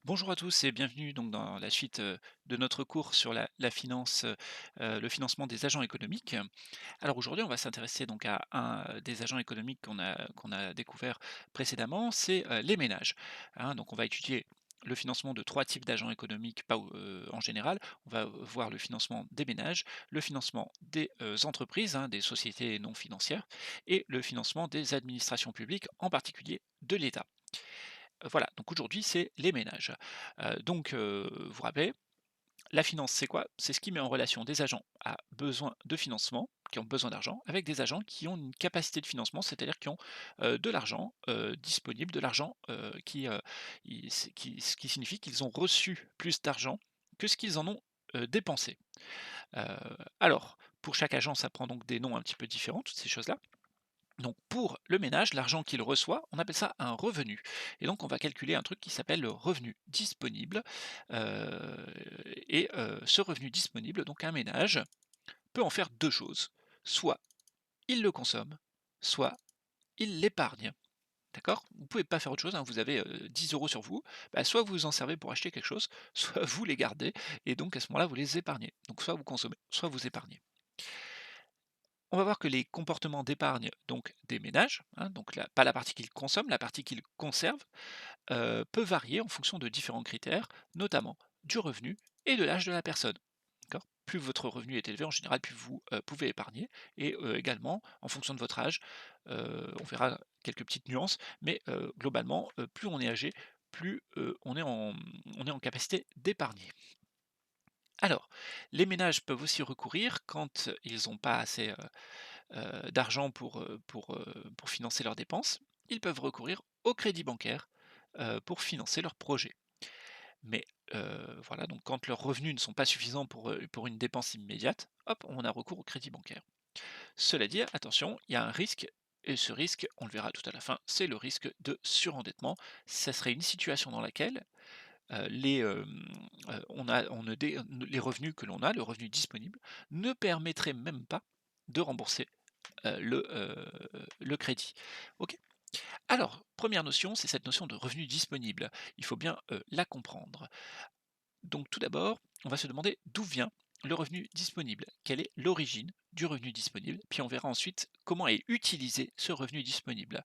Bonjour à tous et bienvenue donc dans la suite de notre cours sur la finance, le financement des agents économiques. Alors aujourd'hui, on va s'intéresser donc à un des agents économiques qu'on a découvert précédemment, c'est les ménages. Hein. Donc on va étudier le financement de trois types d'agents économiques, pas en général. On va voir le financement des ménages, le financement des entreprises, hein, des sociétés non financières, et le financement des administrations publiques, en particulier de l'État. Voilà, donc aujourd'hui, c'est les ménages. Vous vous rappelez, la finance, c'est quoi? C'est ce qui met en relation des agents à besoin de financement, qui ont besoin d'argent, avec des agents qui ont une capacité de financement, c'est-à-dire qui ont, de l'argent, disponible, de l'argent, ce qui signifie qu'ils ont reçu plus d'argent que ce qu'ils en ont, dépensé. Heu, alors, pour chaque agent, ça prend donc des noms un petit peu différents, toutes ces choses-là. Donc pour le ménage, l'argent qu'il reçoit, on appelle ça un revenu. Et donc on va calculer un truc qui s'appelle le revenu disponible. Ce revenu disponible, donc un ménage, peut en faire deux choses. Soit il le consomme, soit il l'épargne. D'accord? Vous ne pouvez pas faire autre chose, hein, vous avez 10 € sur vous, bah, soit vous en servez pour acheter quelque chose, soit vous les gardez, et donc à ce moment-là, vous les épargnez. Donc soit vous consommez, soit vous épargnez. On va voir que les comportements d'épargne donc des ménages, hein, donc pas la partie qu'ils consomment, la partie qu'ils conservent, peut varier en fonction de différents critères, notamment du revenu et de l'âge de la personne. D'accord? Plus votre revenu est élevé, en général, plus vous pouvez épargner. Et également, en fonction de votre âge, on verra quelques petites nuances, mais globalement, plus on est âgé, plus on est en capacité d'épargner. Alors, les ménages peuvent aussi recourir quand ils n'ont pas assez d'argent pour financer leurs dépenses, ils peuvent recourir au crédit bancaire, pour financer leurs projets. Mais, voilà, donc quand leurs revenus ne sont pas suffisants pour une dépense immédiate, hop, on a recours au crédit bancaire. Cela dit, attention, il y a un risque, et ce risque, on le verra tout à la fin, c'est le risque de surendettement. Ça serait une situation dans laquelle, on ne dé les revenus que l'on a, le revenu disponible, ne permettrait même pas de rembourser le crédit. OK? Alors, première notion, c'est cette notion de revenu disponible. Il faut bien, la comprendre. Donc tout d'abord, on va se demander d'où vient le revenu disponible? Quelle est l'origine du revenu disponible? Puis on verra ensuite comment est utilisé ce revenu disponible.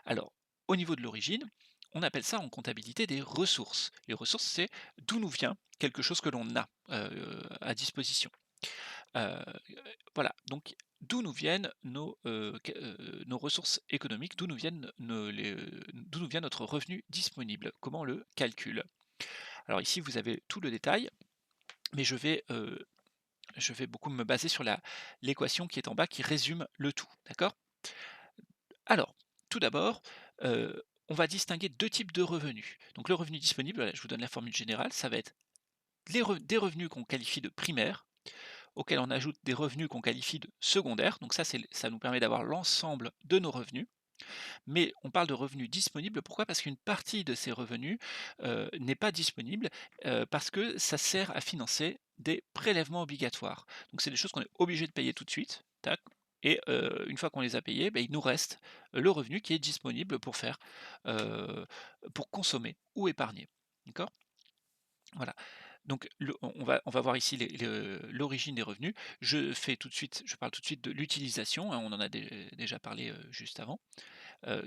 Alors, au niveau de l'origine, on appelle ça en comptabilité des ressources. Les ressources, c'est d'où nous vient quelque chose que l'on a, à disposition. Heu, voilà, donc d'où nous viennent nos ressources économiques, d'où nous viennent d'où nous vient notre revenu disponible, comment on le calcule? Alors ici, vous avez tout le détail, mais je vais beaucoup me baser sur la l'équation qui est en bas qui résume le tout, d'accord? Alors, tout d'abord, on va distinguer 2 types de revenus. Donc le revenu disponible, voilà, je vous donne la formule générale, ça va être des revenus qu'on qualifie de primaires, auxquels on ajoute des revenus qu'on qualifie de secondaires, donc ça nous permet d'avoir l'ensemble de nos revenus. Mais on parle de revenus disponibles, pourquoi? Parce qu'une partie de ces revenus, n'est pas disponible, parce que ça sert à financer des prélèvements obligatoires. Donc c'est des choses qu'on est obligé de payer tout de suite, tac, et une fois qu'on les a payés, il nous reste le revenu qui est disponible heu, pour consommer ou épargner. D'accord? Voilà. Donc on va voir ici l'origine des revenus. Je parle tout de suite de l'utilisation, hein, on en a déjà parlé, juste avant.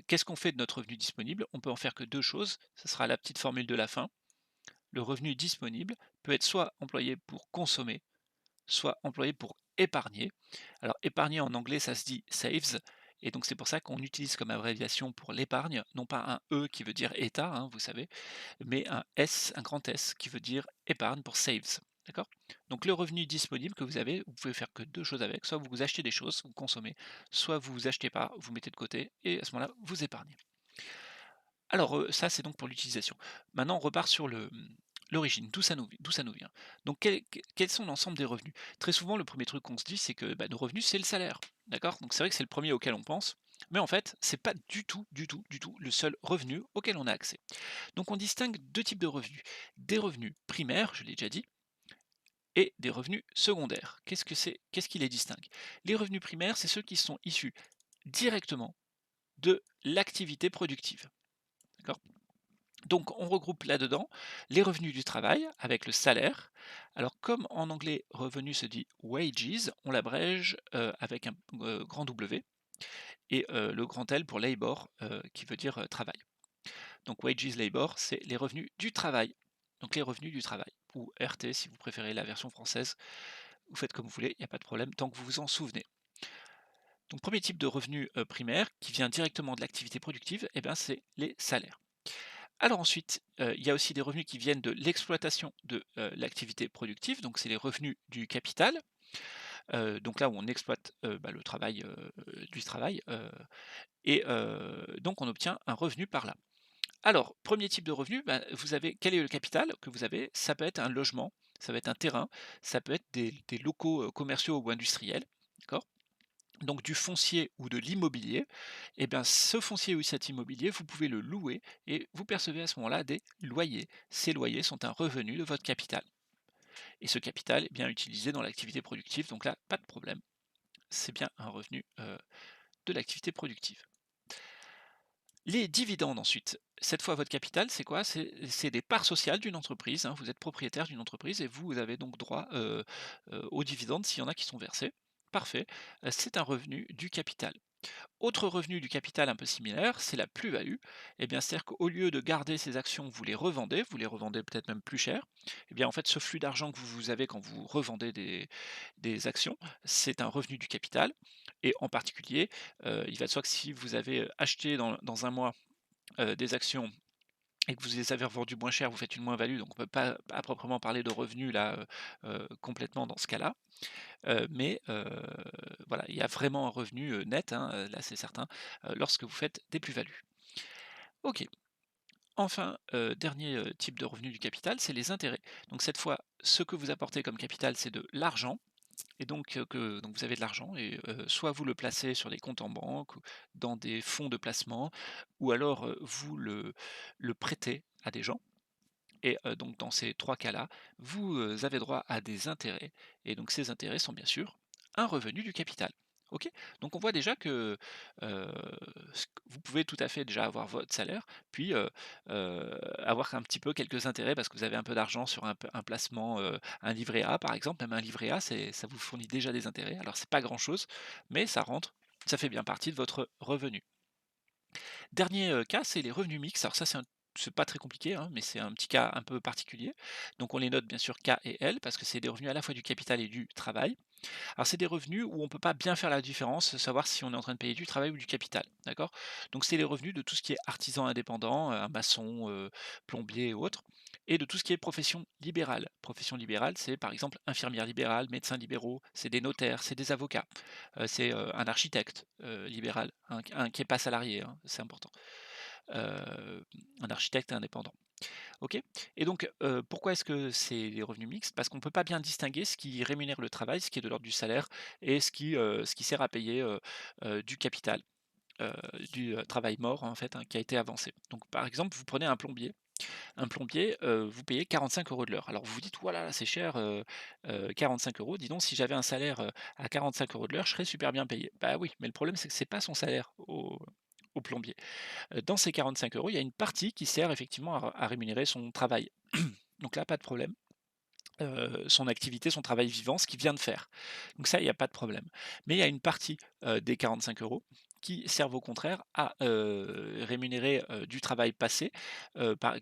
Qu'est-ce qu'on fait de notre revenu disponible? On peut en faire que 2 choses, ce sera la petite formule de la fin. Le revenu disponible peut être soit employé pour consommer, soit employé pour épargner. Alors épargner en anglais, ça se dit saves, et donc c'est pour ça qu'on utilise comme abréviation pour l'épargne, non pas un E qui veut dire État, hein, vous savez, mais un S, un grand S qui veut dire épargne pour saves. D'accord? Donc le revenu disponible que vous avez, vous pouvez faire que 2 choses avec, soit vous achetez des choses, vous consommez, soit vous achetez pas, vous mettez de côté et à ce moment-là, vous épargnez. Alors, ça, c'est donc pour l'utilisation. Maintenant, on repart sur l'origine, d'où ça nous vient. Donc quels sont l'ensemble des revenus? Très souvent, le premier truc qu'on se dit, c'est que, nos revenus, c'est le salaire, d'accord? Donc c'est vrai que c'est le premier auquel on pense, mais en fait, c'est pas du tout, du tout, du tout le seul revenu auquel on a accès. Donc on distingue 2 types de revenus. Des revenus primaires, je l'ai déjà dit, et des revenus secondaires. Qu'est-ce que c'est? Qu'est-ce qui les distingue? Les revenus primaires, c'est ceux qui sont issus directement de l'activité productive, d'accord? Donc on regroupe là-dedans les revenus du travail avec le salaire. Alors comme en anglais revenu se dit wages, on l'abrège, avec un, grand W et le grand L pour labor, qui veut dire, travail. Donc wages labor, c'est les revenus du travail. Donc les revenus du travail ou RT si vous préférez la version française, vous faites comme vous voulez, il y a pas de problème tant que vous vous en souvenez. Donc premier type de revenu, primaire qui vient directement de l'activité productive et ben, c'est les salaires. Alors ensuite, il y a aussi des revenus qui viennent de l'exploitation de, l'activité productive, donc c'est les revenus du capital, donc là où on exploite, le travail, du travail, et donc on obtient un revenu par là. Alors, premier type de revenu, bah, vous avez quel est le capital que vous avez? Ça peut être un logement, ça va être un terrain, ça peut être des locaux, commerciaux ou industriels, d'accord? Donc du foncier ou de l'immobilier, et bien ce foncier ou cet immobilier, vous pouvez le louer et vous percevez à ce moment-là des loyers. Ces loyers sont un revenu de votre capital. Et ce capital est bien utilisé dans l'activité productive, donc là, pas de problème. C'est bien un revenu de l'activité productive. Les dividendes ensuite. Cette fois, votre capital, c'est quoi? C'est des parts sociales d'une entreprise, hein. Vous êtes propriétaire d'une entreprise et vous avez donc droit aux dividendes s'il y en a qui sont versés. Parfait. C'est un revenu du capital. Autre revenu du capital un peu similaire, c'est la plus-value. Eh bien, c'est-à-dire qu'au lieu de garder ces actions, vous les revendez peut-être même plus cher. Eh bien, en fait, ce flux d'argent que vous avez quand vous revendez des actions, c'est un revenu du capital. Et en particulier, il va de soi que si vous avez acheté dans un mois des actions et que vous les avez revendues moins cher, vous faites une moins-value, donc on ne peut pas à proprement parler de revenus là complètement dans ce cas-là. Mais voilà, il y a vraiment un revenu, net, hein, là c'est certain, lorsque vous faites des plus-values. OK. Enfin, dernier, type de revenu du capital, c'est les intérêts. Donc cette fois, ce que vous apportez comme capital, c'est de l'argent et donc vous avez de l'argent et soit vous le placez sur des comptes en banque ou dans des fonds de placement ou alors, vous le prêtez à des gens et donc dans ces 3 cas-là, vous, avez droit à des intérêts et donc ces intérêts sont bien sûr un revenu du capital. OK? Donc on voit déjà que, ce q vous pouvez tout à fait déjà avoir votre salaire, puis, avoir un petit peu quelques intérêts parce que vous avez un peu d'argent sur un placement, un livret A par exemple, même un livret A, ça vous fournit déjà des intérêts. Alors c'est pas grand-chose, mais ça fait bien partie de votre revenu. Dernier, cas, c'est les revenus mixtes. Alors ça, c'est pas très compliqué, hein, mais c'est un petit cas un peu particulier. Donc on les note bien sûr K et L parce que c'est des revenus à la fois du capital et du travail. Alors c'est des revenus où on peut pas bien faire la différence, savoir si on est en train de payer du travail ou du capital, d'accord? Donc c'est les revenus de tout ce qui est artisan indépendant, un maçon, plombier ou autre et de tout ce qui est profession libérale. Profession libérale, c'est par exemple infirmière libérale, médecins libéraux, c'est des notaires, c'est des avocats, c'est, un architecte, libéral, un qui est pas salarié, hein, c'est important. Un architecte indépendant. OK? Et donc, pourquoi est-ce que c'est les revenus mixtes? Parce qu'on ne peut pas bien distinguer ce qui rémunère le travail, ce qui est de l'ordre du salaire et ce qui sert à payer, du capital, heu, du, travail mort en fait, hein, qui a été avancé. Donc par exemple, vous prenez un plombier, vous payez 45 € de l'heure. Alors vous vous dites: «Ouh là là, c'est cher, 45 €, dis donc si j'avais un salaire, à 45 € de l'heure, je serais super bien payé». Bah oui, mais le problème c'est que c'est pas son salaire au plombier. Dans ces 45 €, il y a une partie qui sert effectivement à rémunérer son travail. Donc là, pas de problème. Son activité, son travail vivant, ce qu'il vient de faire. Donc ça, il y a pas de problème. Mais il y a une partie, des 45 € qui servent au contraire à, rémunérer, du travail passé,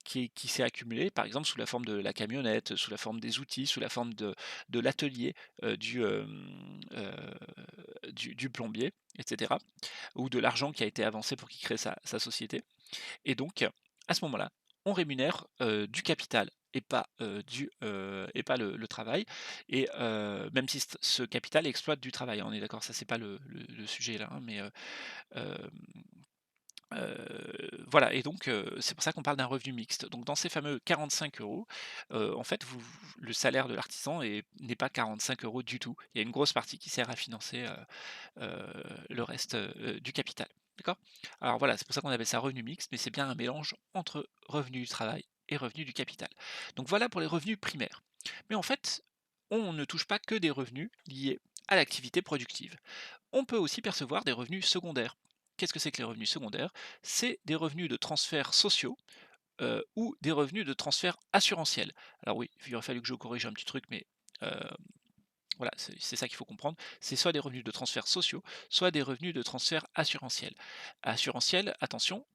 qui s'est accumulé, par exemple, sous la forme de la camionnette, sous la forme des outils, sous la forme de l'atelier, du plombier et cetera, ou de l'argent qui a été avancé pour qu'il crée sa société. Et donc, à ce moment-là, on rémunère, du capital et pas le travail et même si ce capital exploite du travail, hein, on est d'accord, ça c'est pas le sujet là, hein, mais hem, voilà et donc c'est pour ça qu'on parle d'un revenu mixte. Donc dans ces fameux 45 €, en fait, le salaire de l'artisan n'est pas 45 € du tout. Il y a une grosse partie qui sert à financer, le reste, du capital. D'accord? Alors voilà, c'est pour ça qu'on appelle ça revenu mixte, mais c'est bien un mélange entre revenu du travail et revenu du capital. Donc voilà pour les revenus primaires. Mais en fait, on ne touche pas que des revenus liés à l'activité productive. On peut aussi percevoir des revenus secondaires. Qu'est-ce que c'est que les revenus secondaires? C'est des revenus de transferts sociaux ou des revenus de transfert assurantiel. Alors oui, il aurait fallu que je corrige un petit truc, mais heu, voilà, c'est ça qu'il faut comprendre. C'est soit des revenus de transferts sociaux, soit des revenus de transferts assurantiels. Assurantiel, attention,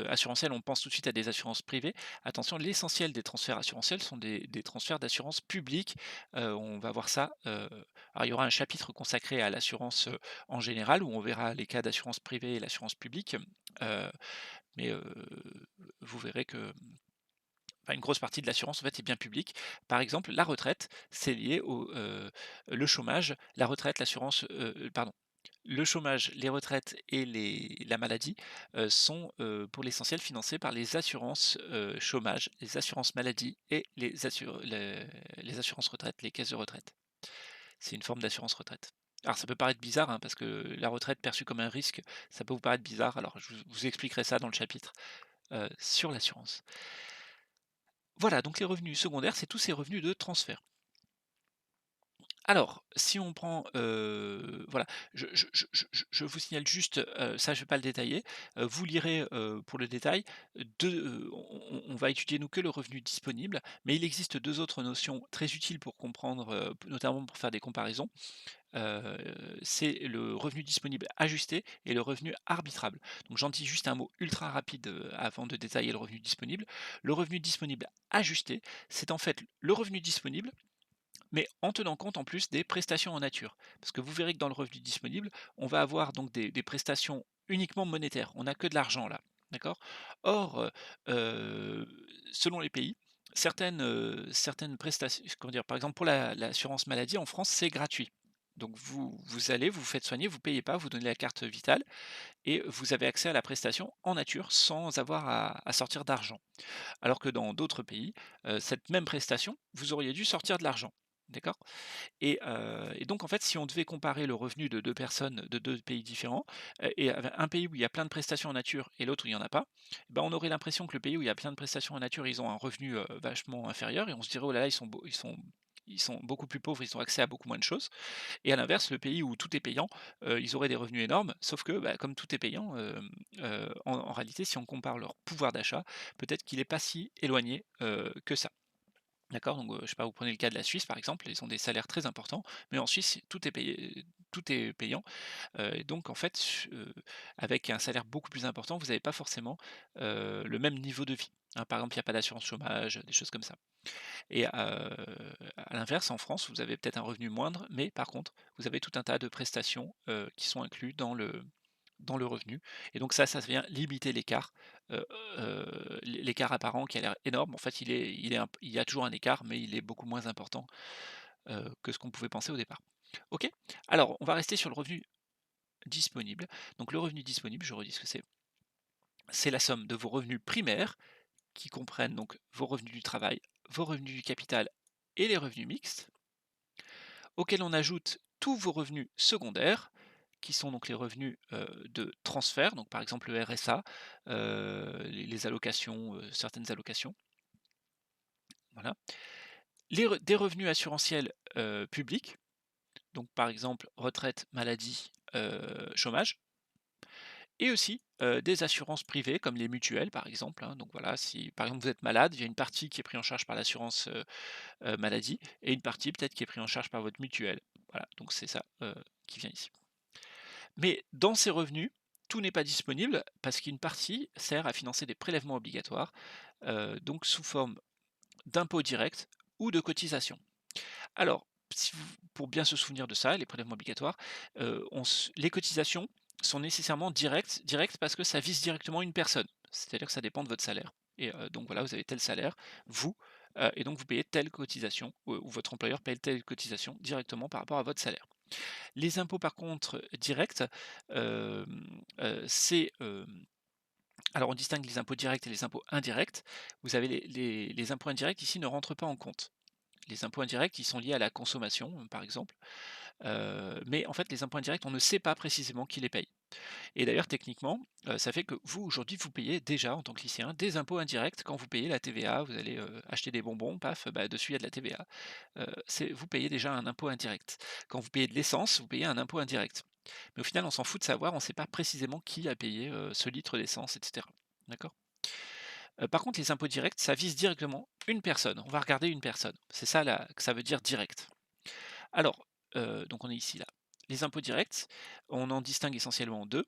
assurantiel, on pense tout de suite à des assurances privées. Attention, l'essentiel des transferts assurantiels sont des transferts d'assurance publique. On va voir ça, alors il y aura un chapitre consacré à l'assurance, en général, où on verra les cas d'assurance privée et l'assurance publique. Heu, mais vous verrez que enfin, une grosse partie de l'assurance, en fait, est bien publique. Par exemple, la retraite, c'est lié au, le chômage, la retraite, l'assurance, pardon, le chômage, les retraites et la maladie, sont, pour l'essentiel financés par les assurances, chômage, les assurances maladie et les assurances retraite, les caisses de retraite. C'est une forme d'assurance retraite. Alors ça peut paraître bizarre, hein, parce que la retraite perçue comme un risque, ça peut vous paraître bizarre, alors je vous expliquerai ça dans le chapitre, sur l'assurance. Voilà, donc les revenus secondaires, c'est tous ces revenus de transfert. Alors, si on prend, voilà, je vous signale juste, ça je ne vais pas le détailler, vous lirez, pour le détail, on va étudier nous que le revenu disponible, mais il existe 2 autres notions très utiles pour comprendre, notamment pour faire des comparaisons. Heu, c'est le revenu disponible ajusté et le revenu arbitrable. Donc j'en dis juste un mot ultra rapide, avant de détailler le revenu disponible. Le revenu disponible ajusté, c'est en fait le revenu disponible mais en tenant compte en plus des prestations en nature. Parce que vous verrez que dans le revenu disponible, on va avoir donc des prestations uniquement monétaires. On n'a que de l'argent là. D'accord. Or, selon les pays, certaines prestations, comment dire, par exemple pour l'assurance maladie en France, c'est gratuit. Donc vous allez, vous vous faites soigner, vous ne payez pas, vous donnez la carte vitale et vous avez accès à la prestation en nature sans avoir à sortir d'argent. Alors que dans d'autres pays, cette même prestation, vous auriez dû sortir de l'argent. D'accord? Et donc en fait, si on devait comparer le revenu de 2 personnes de 2 pays différents, et un pays où il y a plein de prestations en nature et l'autre où il y en a pas, ben on aurait l'impression que le pays où il y a plein de prestations en nature, ils ont un revenu, vachement inférieur et on se dirait: «Oh là là, ils sont beaucoup plus pauvres, ils ont accès à beaucoup moins de choses». Et à l'inverse, le pays où tout est payant, ils auraient des revenus énormes, sauf que, bah, comme tout est payant, en réalité, si on compare leur pouvoir d'achat, peut-être qu'il est pas si éloigné, que ça. D'accord? Donc, je sais pas, vous prenez le cas de la Suisse, par exemple, ils ont des salaires très importants, mais en Suisse, tout est payant, et donc en fait, avec un salaire beaucoup plus important, vous n'avez pas forcément, le même niveau de vie, hein. Par exemple, il y a pas d'assurance chômage, des choses comme ça. Et à l'inverse, en France, vous avez peut-être un revenu moindre, mais par contre, vous avez tout un tas de prestations, qui sont inclus dans le revenu et donc ça vient limiter l'écart, l'écart apparent qui a l'air énorme. En fait, il y a toujours un écart, mais il est beaucoup moins important, que ce qu'on pouvait penser au départ. OK? Alors, on va rester sur le revenu disponible. Donc le revenu disponible, je redis ce que c'est la somme de vos revenus primaires qui comprennent donc vos revenus du travail, vos revenus du capital et les revenus mixtes, auxquels on ajoute tous vos revenus secondaires, qui sont donc les revenus, de transfert, donc par exemple le RSA, les allocations, certaines allocations, voilà. Des revenus assurantiels, publics, donc par exemple retraite, maladie, chômage et aussi, des assurances privées comme les mutuelles par exemple, hein. Donc voilà, si par exemple vous êtes malade, il y a une partie qui est prise en charge par l'assurance, maladie et une partie peut-être qui est prise en charge par votre mutuelle. Voilà, donc c'est ça, qui vient ici. Mais dans ces revenus, tout n'est pas disponible parce qu'une partie sert à financer des prélèvements obligatoires, donc sous forme d'impôts directs ou de cotisations. Alors, pour bien se souvenir de ça, les prélèvements obligatoires, les cotisations sont nécessairement directes parce que ça vise directement une personne. C'est-à-dire que ça dépend de votre salaire. Et donc voilà, vous avez tel salaire, vous, et donc vous payez telle cotisation, ou votre employeur paye telle cotisation directement par rapport à votre salaire. Les impôts par contre directs, c'est, alors on distingue les impôts directs et les impôts indirects. Vous avez les impôts indirects ici ne rentrent pas en compte. Les impôts indirects, ils sont liés à la consommation, par exemple, mais en fait les impôts indirects, on ne sait pas précisément qui les paye. Et d'ailleurs techniquement, ça fait que vous aujourd'hui, vous payez déjà en tant que lycéen des impôts indirects quand vous payez la TVA, vous allez, acheter des bonbons, paf, bah, dessus il y a de la TVA. Vous payez déjà un impôt indirect. Quand vous payez de l'essence, vous payez un impôt indirect. Mais au final, on s'en fout de savoir, on ne sait pas précisément qui a payé, ce litre d'essence et cetera. D'accord? Par contre, les impôts directs, ça vise directement une personne. On va regarder une personne. C'est ça là que ça veut dire direct. Alors, donc on est ici là. Les impôts directs, on en distingue essentiellement en 2.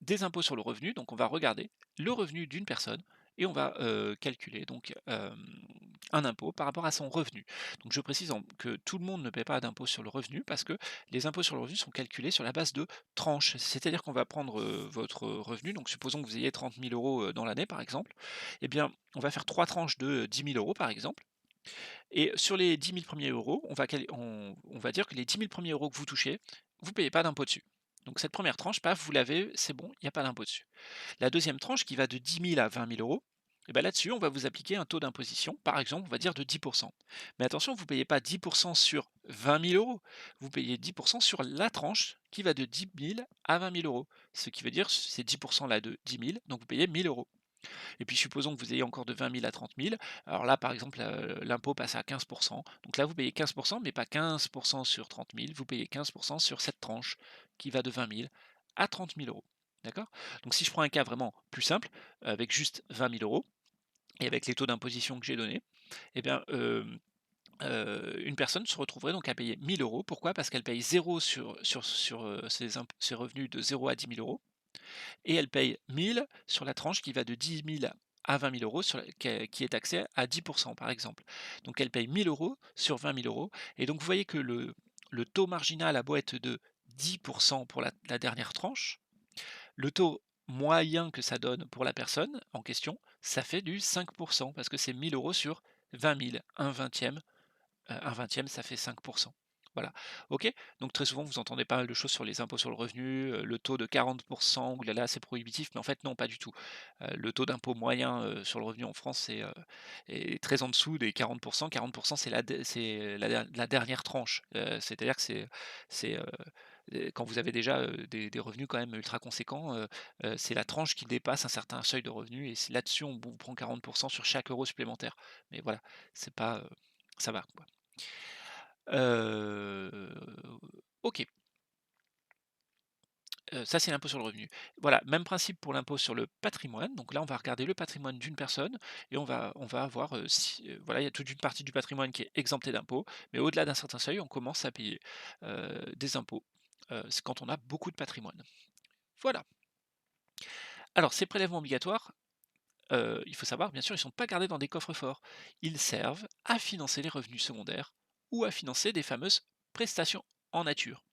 Des impôts sur le revenu, donc on va regarder le revenu d'une personne et on va, calculer donc, un impôt par rapport à son revenu. Donc je précise que tout le monde ne paie pas d'impôt sur le revenu parce que les impôts sur le revenu sont calculés sur la base de tranches. C'est-à-dire qu'on va prendre, votre revenu, donc supposons que vous ayez 30 000 € dans l'année par exemple, eh bien on va faire 3 tranches de 10 000 € par exemple et sur les 10 000 premiers euros, on va dire que les 10 000 premiers euros que vous touchez, vous ne payez pas d'impôt dessus. Donc cette première tranche, paf, vous l'avez, c'est bon, il n'y a pas d'impôt dessus. La deuxième tranche qui va de 10 000 à 20 000 €, et ben là-dessus, on va vous appliquer un taux d'imposition, par exemple, on va dire de 10%. Mais attention, vous ne payez pas 10% sur 20 000 €, vous payez 10% sur la tranche qui va de 10 000 à 20 000 €. Ce qui veut dire, c'est 10% là de 10 000, donc vous payez 1 000 €. Et puis supposons que vous ayez encore de 20 000 à 30 000. Alors là, par exemple, l'impôt passe à 15%. Donc là, vous payez 15%, mais pas 15% sur 30 000. Vous payez 15% sur cette tranche qui va de 20 000 à 30 000 €. D'accord? Donc si je prends un cas vraiment plus simple, avec juste 20 000 € et avec les taux d'imposition que j'ai donnés, eh bien, une personne se retrouverait donc à payer 1 000 €. Pourquoi? Parce qu'elle paye zéro sur ses revenus de 0 à 10 000 € et elle paye 1000 sur la tranche qui va de 10 000 à 20 000 € qui est taxée à 10% par exemple. Donc elle paye 1 000 € sur 20 000 € et donc vous voyez que le taux marginal a beau être de 10% pour la dernière tranche, le taux moyen que ça donne pour la personne en question, ça fait du 5% parce que c'est 1 000 € sur 20 000, un vingtième, ça fait 5%. Voilà. OK? Donc très souvent, vous entendez pas mal de choses sur les impôts sur le revenu, le taux de 40, ouh là là, c'est prohibitif, mais en fait non, pas du tout. Le taux d'impôt moyen, sur le revenu en France, est très en dessous des 40. 40, c'est la dernière tranche. C'est-à-dire que c'est, quand vous avez déjà, des revenus quand même ultra conséquents, c'est la tranche qui dépasse un certain seuil de revenus et c'est là-dessus on vous prend 40% sur chaque euro supplémentaire. Mais voilà, c'est pas, ça va quoi. Heu, OK, ça c'est l'impôt sur le revenu. Voilà, même principe pour l'impôt sur le patrimoine. Donc là, on va regarder le patrimoine d'une personne et on va avoir, si, voilà, il y a toute une partie du patrimoine qui est exemptée d'impôt, mais au-delà d'un certain seuil, on commence à payer, des impôts. C'est quand on a beaucoup de patrimoine. Voilà. Alors ces prélèvements obligatoires, il faut savoir, bien sûr, ils ne sont pas gardés dans des coffres forts. Ils servent à financer les revenus secondaires ou à financer des fameuses prestations en nature.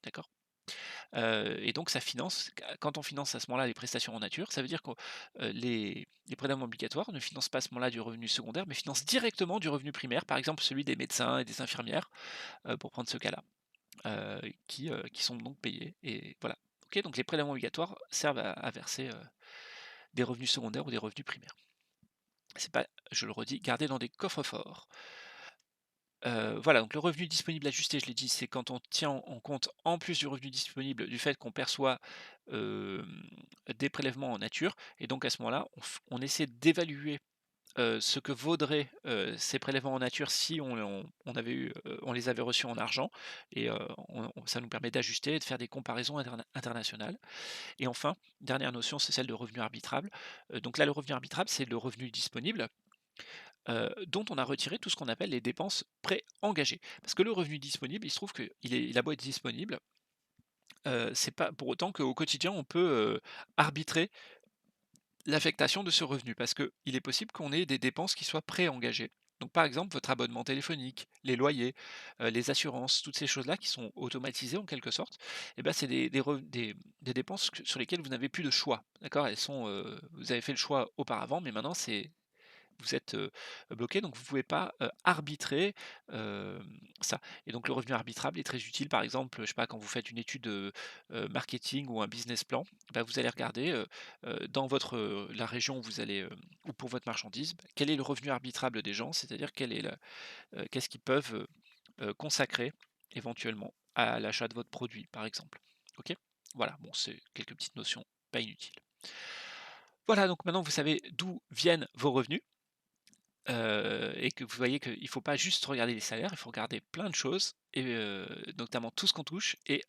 D'accord? Et donc ça finance quand on finance à ce moment-là les prestations en nature, ça veut dire que, les prélèvements obligatoires ne financent pas à ce moment-là du revenu secondaire, mais financent directement du revenu primaire, par exemple celui des médecins et des infirmières, pour prendre ce cas-là, qui sont donc payés et voilà. OK, donc les prélèvements obligatoires servent à verser, des revenus secondaires ou des revenus primaires. C'est pas, je le redis, gardé dans des coffres forts. Voilà, donc le revenu disponible ajusté, je l'ai dit, c'est quand on tient en compte, en plus du revenu disponible, du fait qu'on perçoit, hem, des prélèvements en nature et donc à ce moment-là, on essaie d'évaluer, ce que vaudraient, ces prélèvements en nature si on les avait reçus en argent et ça nous permet d'ajuster et de faire des comparaisons internationales et enfin, dernière notion, c'est celle de revenu arbitrable. Donc là, le revenu arbitrable, c'est le revenu disponible dont on a retiré tout ce qu'on appelle les dépenses pré-engagées. Parce que le revenu disponible, il se trouve qu'il a beau être disponible, c'est pas pour autant qu'au quotidien on peut, arbitrer l'affectation de ce revenu. Parce qu'il est possible qu'on ait des dépenses qui soient pré-engagées. Donc par exemple, votre abonnement téléphonique, les loyers, les assurances, toutes ces choses-là qui sont automatisées en quelque sorte, et ben c'est des dépenses sur lesquelles vous n'avez plus de choix. D'accord? Elles sont, vous avez fait le choix auparavant, mais maintenant vous êtes, bloqué, donc vous ne pouvez pas, arbitrer, ça et donc le revenu arbitrable est très utile, par exemple, je sais pas, quand vous faites une étude, marketing ou un business plan, bah, vous allez regarder, dans la région où vous allez, ou pour votre marchandise, bah, quel est le revenu arbitrable des gens? C'est-à-dire qu'est-ce qu'ils peuvent, consacrer éventuellement à l'achat de votre produit, par exemple. OK? Voilà, bon, c'est quelques petites notions pas inutiles. Voilà, donc maintenant vous savez d'où viennent vos revenus. Et que vous voyez qu'il ne faut pas juste regarder les salaires, il faut regarder plein de choses et notamment tout ce qu'on touche et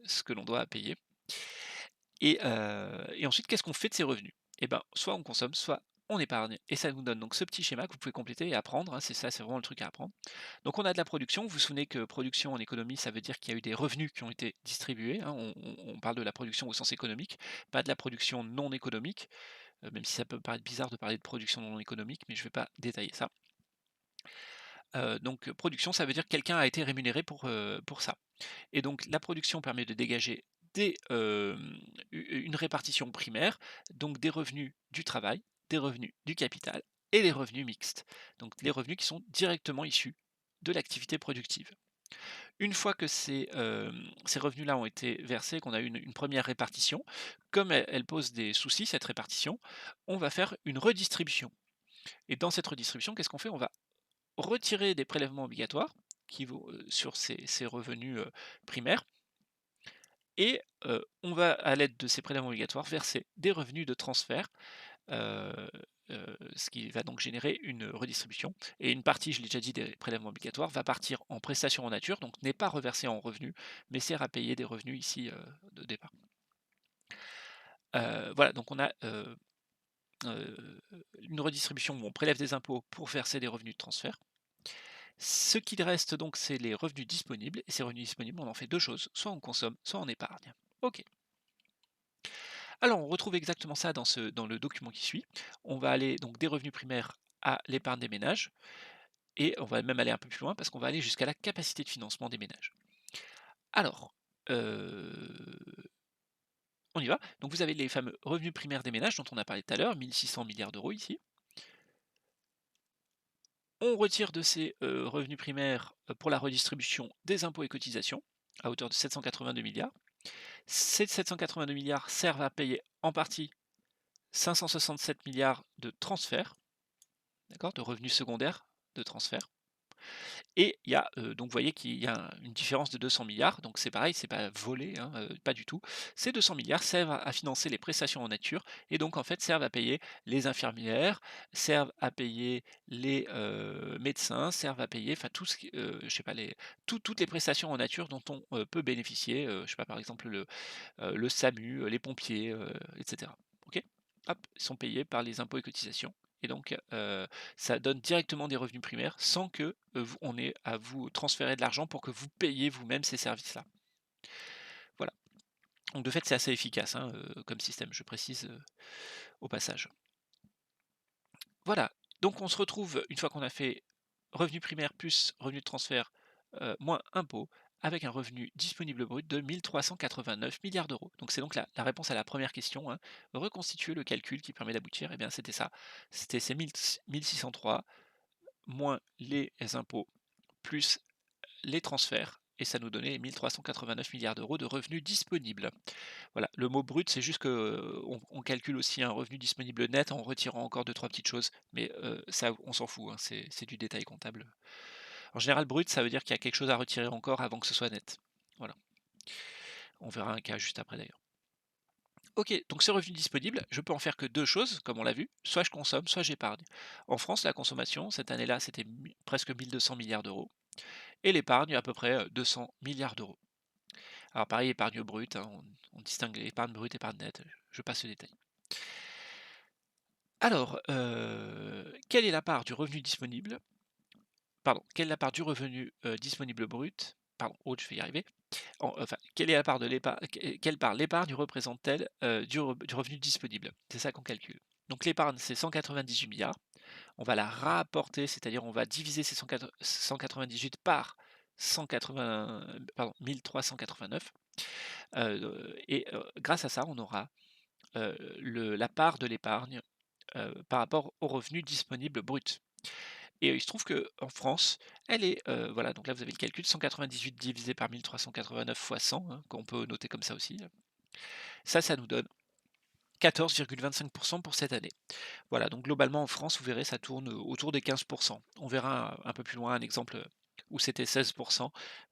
ce que l'on doit payer et ensuite qu'est-ce qu'on fait de ces revenus? Et ben, soit on consomme, soit on épargne et ça nous donne donc ce petit schéma que vous pouvez compléter et apprendre, hein, c'est ça, c'est vraiment le truc à apprendre. Donc on a de la production, vous vous souvenez que production en économie, ça veut dire qu'il y a eu des revenus qui ont été distribués, hein, on parle de la production au sens économique, pas de la production non économique, même si ça peut paraître bizarre de parler de production non économique, mais je ne vais pas détailler ça. Donc production, ça veut dire que quelqu'un a été rémunéré pour ça. Et donc la production permet de dégager une répartition primaire, donc des revenus du travail, des revenus du capital et des revenus mixtes. Donc les revenus qui sont directement issus de l'activité productive. Une fois que ces revenus-là ont été versés, qu'on a eu une première répartition, comme elle pose des soucis, cette répartition, on va faire une redistribution. Et dans cette redistribution, qu'est-ce qu'on fait? On va retirer des prélèvements obligatoires qui vont sur ces revenus primaires et on va, à l'aide de ces prélèvements obligatoires, verser des revenus de transfert, heu ce qui va donc générer une redistribution et une partie, je l'ai déjà dit, des prélèvements obligatoires va partir en prestations en nature, donc n'est pas reversée en revenus, mais sert à payer des revenus ici, de départ. Voilà, donc on a, heu, une redistribution où on prélève des impôts pour verser des revenus de transfert. Ce qu'il reste donc, c'est les revenus disponibles et ces revenus disponibles, on en fait 2 choses, soit on consomme, soit on épargne. OK. Alors, on retrouve exactement ça dans le document qui suit. On va aller donc des revenus primaires à l'épargne des ménages et on va même aller un peu plus loin parce qu'on va aller jusqu'à la capacité de financement des ménages. Alors, on y va. Donc vous avez les fameux revenus primaires des ménages dont on a parlé tout à l'heure, 1 600 milliards d'euros ici. On retire de ces, revenus primaires, pour la redistribution des impôts et cotisations à hauteur de 782 milliards. Ces 782 milliards servent à payer en partie 567 milliards de transferts, d'accord, de revenus secondaires de transferts. Et il y a, donc vous voyez qu'il y a une différence de 200 milliards, donc c'est pareil, c'est pas volé, hein, pas du tout. Ces 200 milliards servent à financer les prestations en nature et donc en fait servent à payer les infirmières, servent à payer les, médecins, servent à payer enfin tout ce qui, je sais pas les toutes les prestations en nature dont on, peut bénéficier, je sais pas par exemple le SAMU, les pompiers, et cetera. OK? Hop, ils sont payés par les impôts et cotisations et donc ça donne directement des revenus primaires sans que, vous on ait à vous transférer de l'argent pour que vous payiez vous-même ces services-là. Voilà. Donc de fait, c'est assez efficace, hein, comme système, je précise, au passage. Voilà, donc on se retrouve une fois qu'on a fait revenu primaire plus revenu de transfert, moins impôts, avec un revenu disponible brut de 1 389 milliards d'euros. Donc c'est donc la réponse à la première question, hein. Reconstituer le calcul qui permet d'aboutir, et bien c'était ça. C'était ces 1603 moins les impôts plus les transferts et ça nous donnait 1 389 milliards d'euros de revenus disponibles. Voilà, le mot brut, c'est juste que, on calcule aussi un revenu disponible net en retirant encore deux trois petites choses, mais ça, on s'en fout, hein, c'est du détail comptable. En général, brut, ça veut dire qu'il y a quelque chose à retirer encore avant que ce soit net. Voilà. On verra un cas juste après d'ailleurs. OK, donc ce revenu disponible, je peux en faire que 2 choses, comme on l'a vu, soit je consomme, soit j'épargne. En France, la consommation, cette année-là, c'était presque 1 200 milliards d'euros et l'épargne, à peu près 200 milliards d'euros. Alors pareil, épargne brute, hein, on distingue épargne brute, épargne nette, je passe le détail. Alors, quelle est la part du revenu disponible pardon, quelle est la part du revenu, disponible brut pardon, oh, je vais y arriver. Enfin, quelle est la part de quelle part l'épargne représente-t-elle, du revenu disponible? C'est ça qu'on calcule. Donc l'épargne, c'est 198 milliards. On va la rapporter, c'est-à-dire on va diviser ces 198 par 180 pardon, 1 389, et grâce à ça, on aura, la part de l'épargne, par rapport au revenu disponible brut. Et il se trouve qu'en France, elle est, voilà, donc là vous avez le calcul, 198 divisé par 1 389 fois 100, hein, qu'on peut noter comme ça aussi. Ça nous donne 14,25 pour cette année. Voilà, donc globalement en France, vous verrez, ça tourne autour des 15. On verra un peu plus loin un exemple où c'était 16,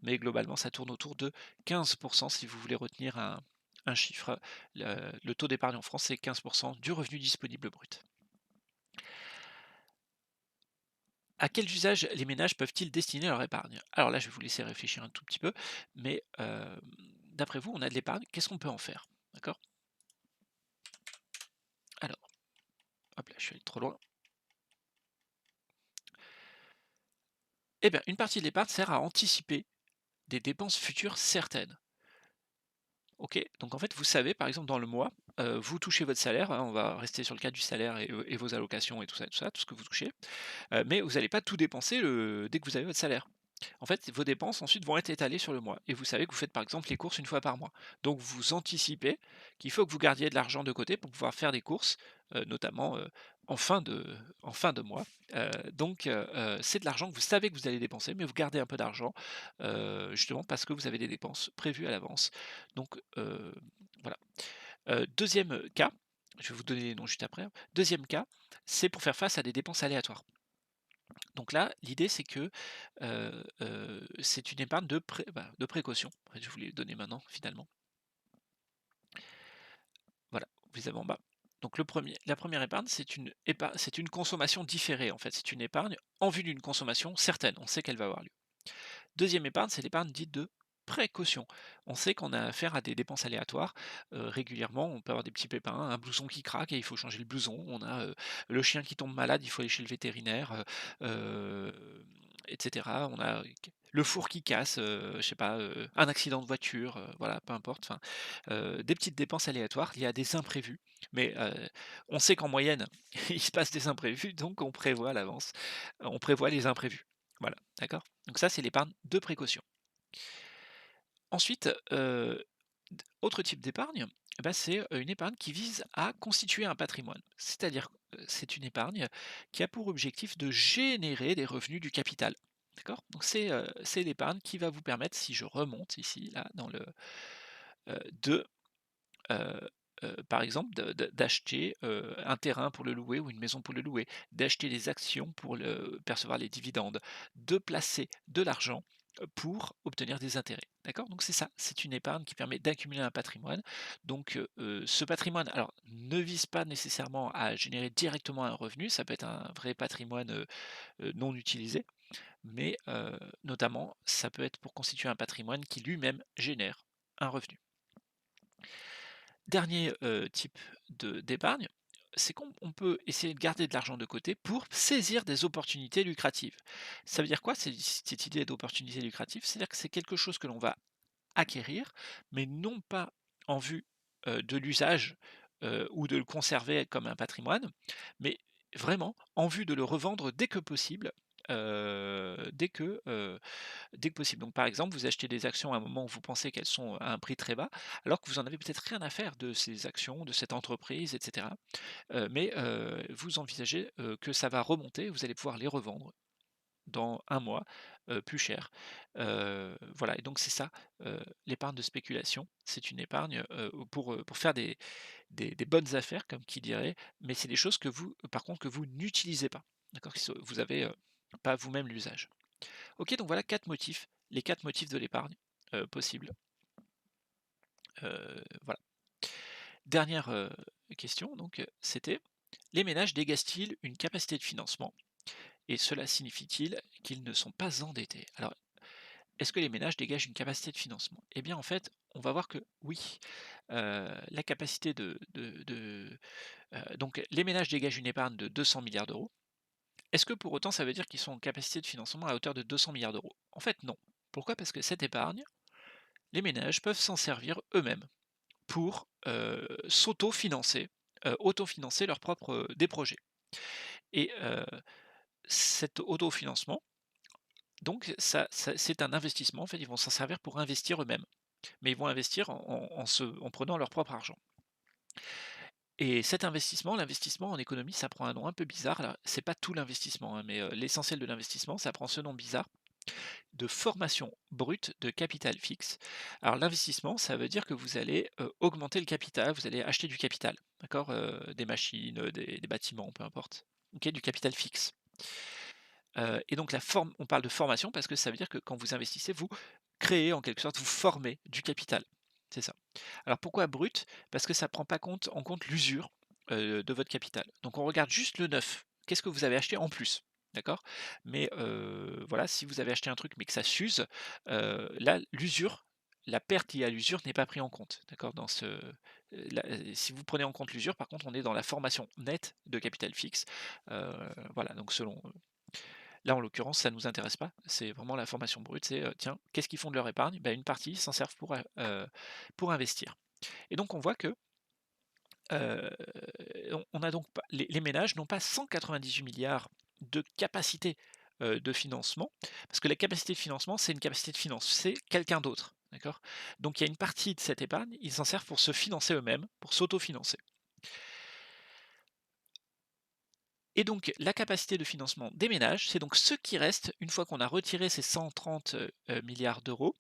mais globalement ça tourne autour de 15 si vous voulez retenir un chiffre. Le taux d'épargne en France, c'est 15 du revenu disponible brut. À quels usages les ménages peuvent-ils destiner leur épargne? Alors là, je vais vous laisser réfléchir un tout petit peu, mais d'après vous, on a de l'épargne, qu'est-ce qu'on peut en faire? D'accord? Alors, hop là, je suis allé trop loin. Eh bien, une partie de l'épargne sert à anticiper des dépenses futures certaines. OK? Donc en fait, vous savez, par exemple, dans le mois, vous touchez votre salaire, hein, on va rester sur le cas du salaire et vos allocations et tout ça, tout ce que vous touchez, mais vous n'allez pas tout dépenser dès que vous avez votre salaire. En fait, vos dépenses ensuite vont être étalées sur le mois et vous savez que vous faites par exemple les courses une fois par mois. Donc vous anticipez qu'il faut que vous gardiez de l'argent de côté pour pouvoir faire des courses, notamment, en fin de en fin de mois. C'est de l'argent que vous savez que vous allez dépenser, mais vous gardez un peu d'argent, justement parce que vous avez des dépenses prévues à l'avance. Donc voilà. 2e cas, je vais vous donner les noms juste après, hein. 2e cas, c'est pour faire face à des dépenses aléatoires. Donc là, l'idée c'est que, c'est une épargne de précaution. En fait, je vous l'ai donné maintenant finalement. Voilà, vous les avez en bas. Donc la première épargne, c'est une consommation différée en fait. C'est une épargne en vue d'une consommation certaine, on sait qu'elle va avoir lieu. Deuxième épargne, c'est l'épargne dite de précaution. On sait qu'on a affaire à des dépenses aléatoires. Régulièrement, on peut avoir des petits pépins, un blouson qui craque et il faut changer le blouson. On a le chien qui tombe malade, il faut aller chez le vétérinaire, etc. On a le four qui casse, je sais pas, un accident de voiture, voilà, peu importe. Enfin, des petites dépenses aléatoires. Il y a des imprévus, mais on sait qu'en moyenne, il se passe des imprévus, donc on prévoit à l'avance. On prévoit les imprévus. Voilà, d'accord? Donc ça, c'est l'épargne de précaution. Ensuite, autre type d'épargne, eh bah, c'est, une épargne qui vise à constituer un patrimoine. C'est-à-dire, c'est une épargne qui a pour objectif de générer des revenus du capital. D'accord? Donc c'est l'épargne qui va vous permettre, si je remonte ici, là, dans le, de, heu par exemple, d'acheter, un terrain pour le louer ou une maison pour le louer, d'acheter des actions pour percevoir les dividendes, de placer de l'argent, pour obtenir des intérêts. D'accord? Donc c'est ça, c'est une épargne qui permet d'accumuler un patrimoine. Donc ce patrimoine, alors, ne vise pas nécessairement à générer directement un revenu, ça peut être un vrai patrimoine, non utilisé, mais notamment, ça peut être pour constituer un patrimoine qui lui-même génère un revenu. Dernier, type d'épargne, c'est qu'on peut essayer de garder de l'argent de côté pour saisir des opportunités lucratives. Ça veut dire quoi cette idée d'opportunité lucrative? C'est-à-dire que c'est quelque chose que l'on va acquérir, mais non pas en vue, de l'usage, ou de le conserver comme un patrimoine, mais vraiment en vue de le revendre dès que possible, dès que possible. Donc par exemple, vous achetez des actions à un moment où vous pensez qu'elles sont à un prix très bas, alors que vous en avez peut-être rien à faire de ces actions, de cette entreprise, et cetera. Mais vous envisagez, que ça va remonter, vous allez pouvoir les revendre dans un mois, plus cher. Voilà, et donc c'est ça, l'épargne de spéculation. C'est une épargne, pour faire des bonnes affaires comme qui dirait, mais c'est des choses que vous, par contre, que vous n'utilisez pas. D'accord? Vous avez, pas vous-même l'usage. OK, donc voilà 4 motifs, les 4 motifs de l'épargne, possibles. Voilà. Dernière, question donc, c'était: «Les ménages dégagent-ils une capacité de financement et cela signifie-t-il qu'ils ne sont pas endettés?» Alors, est-ce que les ménages dégagent une capacité de financement? Eh bien, en fait, on va voir que oui, la capacité donc les ménages dégagent une épargne de 200 milliards d'euros. Est-ce que pour autant ça veut dire qu'ils sont en capacité de financement à hauteur de 200 milliards d'euros? En fait, non. Pourquoi? Parce que cette épargne, les ménages peuvent s'en servir eux-mêmes pour, s'autofinancer, autofinancer leurs propres, des projets, et cet autofinancement, donc c'est un investissement. En fait, ils vont s'en servir pour investir eux-mêmes, mais ils vont investir en prenant leur propre argent, et cet investissement, l'investissement en économie, ça prend un nom un peu bizarre. Alors, c'est pas tout l'investissement, hein, mais l'essentiel de l'investissement, ça prend ce nom bizarre de formation brute de capital fixe. Alors l'investissement, ça veut dire que vous allez, augmenter le capital, vous allez acheter du capital, d'accord? Des machines, des bâtiments, peu importe. OK, du capital fixe. Et donc on parle de formation parce que ça veut dire que quand vous investissez, vous créez en quelque sorte, vous formez du capital. C'est ça. Alors pourquoi brut? Parce que ça ne prend pas en compte l'usure, de votre capital. Donc on regarde juste le neuf. Qu'est-ce que vous avez acheté en plus? D'accord? Mais voilà, si vous avez acheté un truc mais que ça s'use, là, l'usure, la perte liée à l'usure n'est pas prise en compte, d'accord? Si vous prenez en compte l'usure, par contre, on est dans la formation nette de capital fixe. Voilà, donc là, en l'occurrence, ça ne nous intéresse pas, c'est vraiment la formation brute, c'est, tiens, qu'est-ce qu'ils font de leur épargne? Bah, une partie, ils s'en servent pour investir. Et donc on voit que, heu, on a donc pas les ménages n'ont pas 198 000 000 de capacité, de financement, parce que la capacité de financement, c'est une capacité de financer quelqu'un d'autre, d'accord? Donc il y a une partie de cette épargne, ils s'en servent pour se financer eux-mêmes, pour s'autofinancer. Et donc la capacité de financement des ménages, c'est donc ce qui reste une fois qu'on a retiré ces 130 milliards d'euros,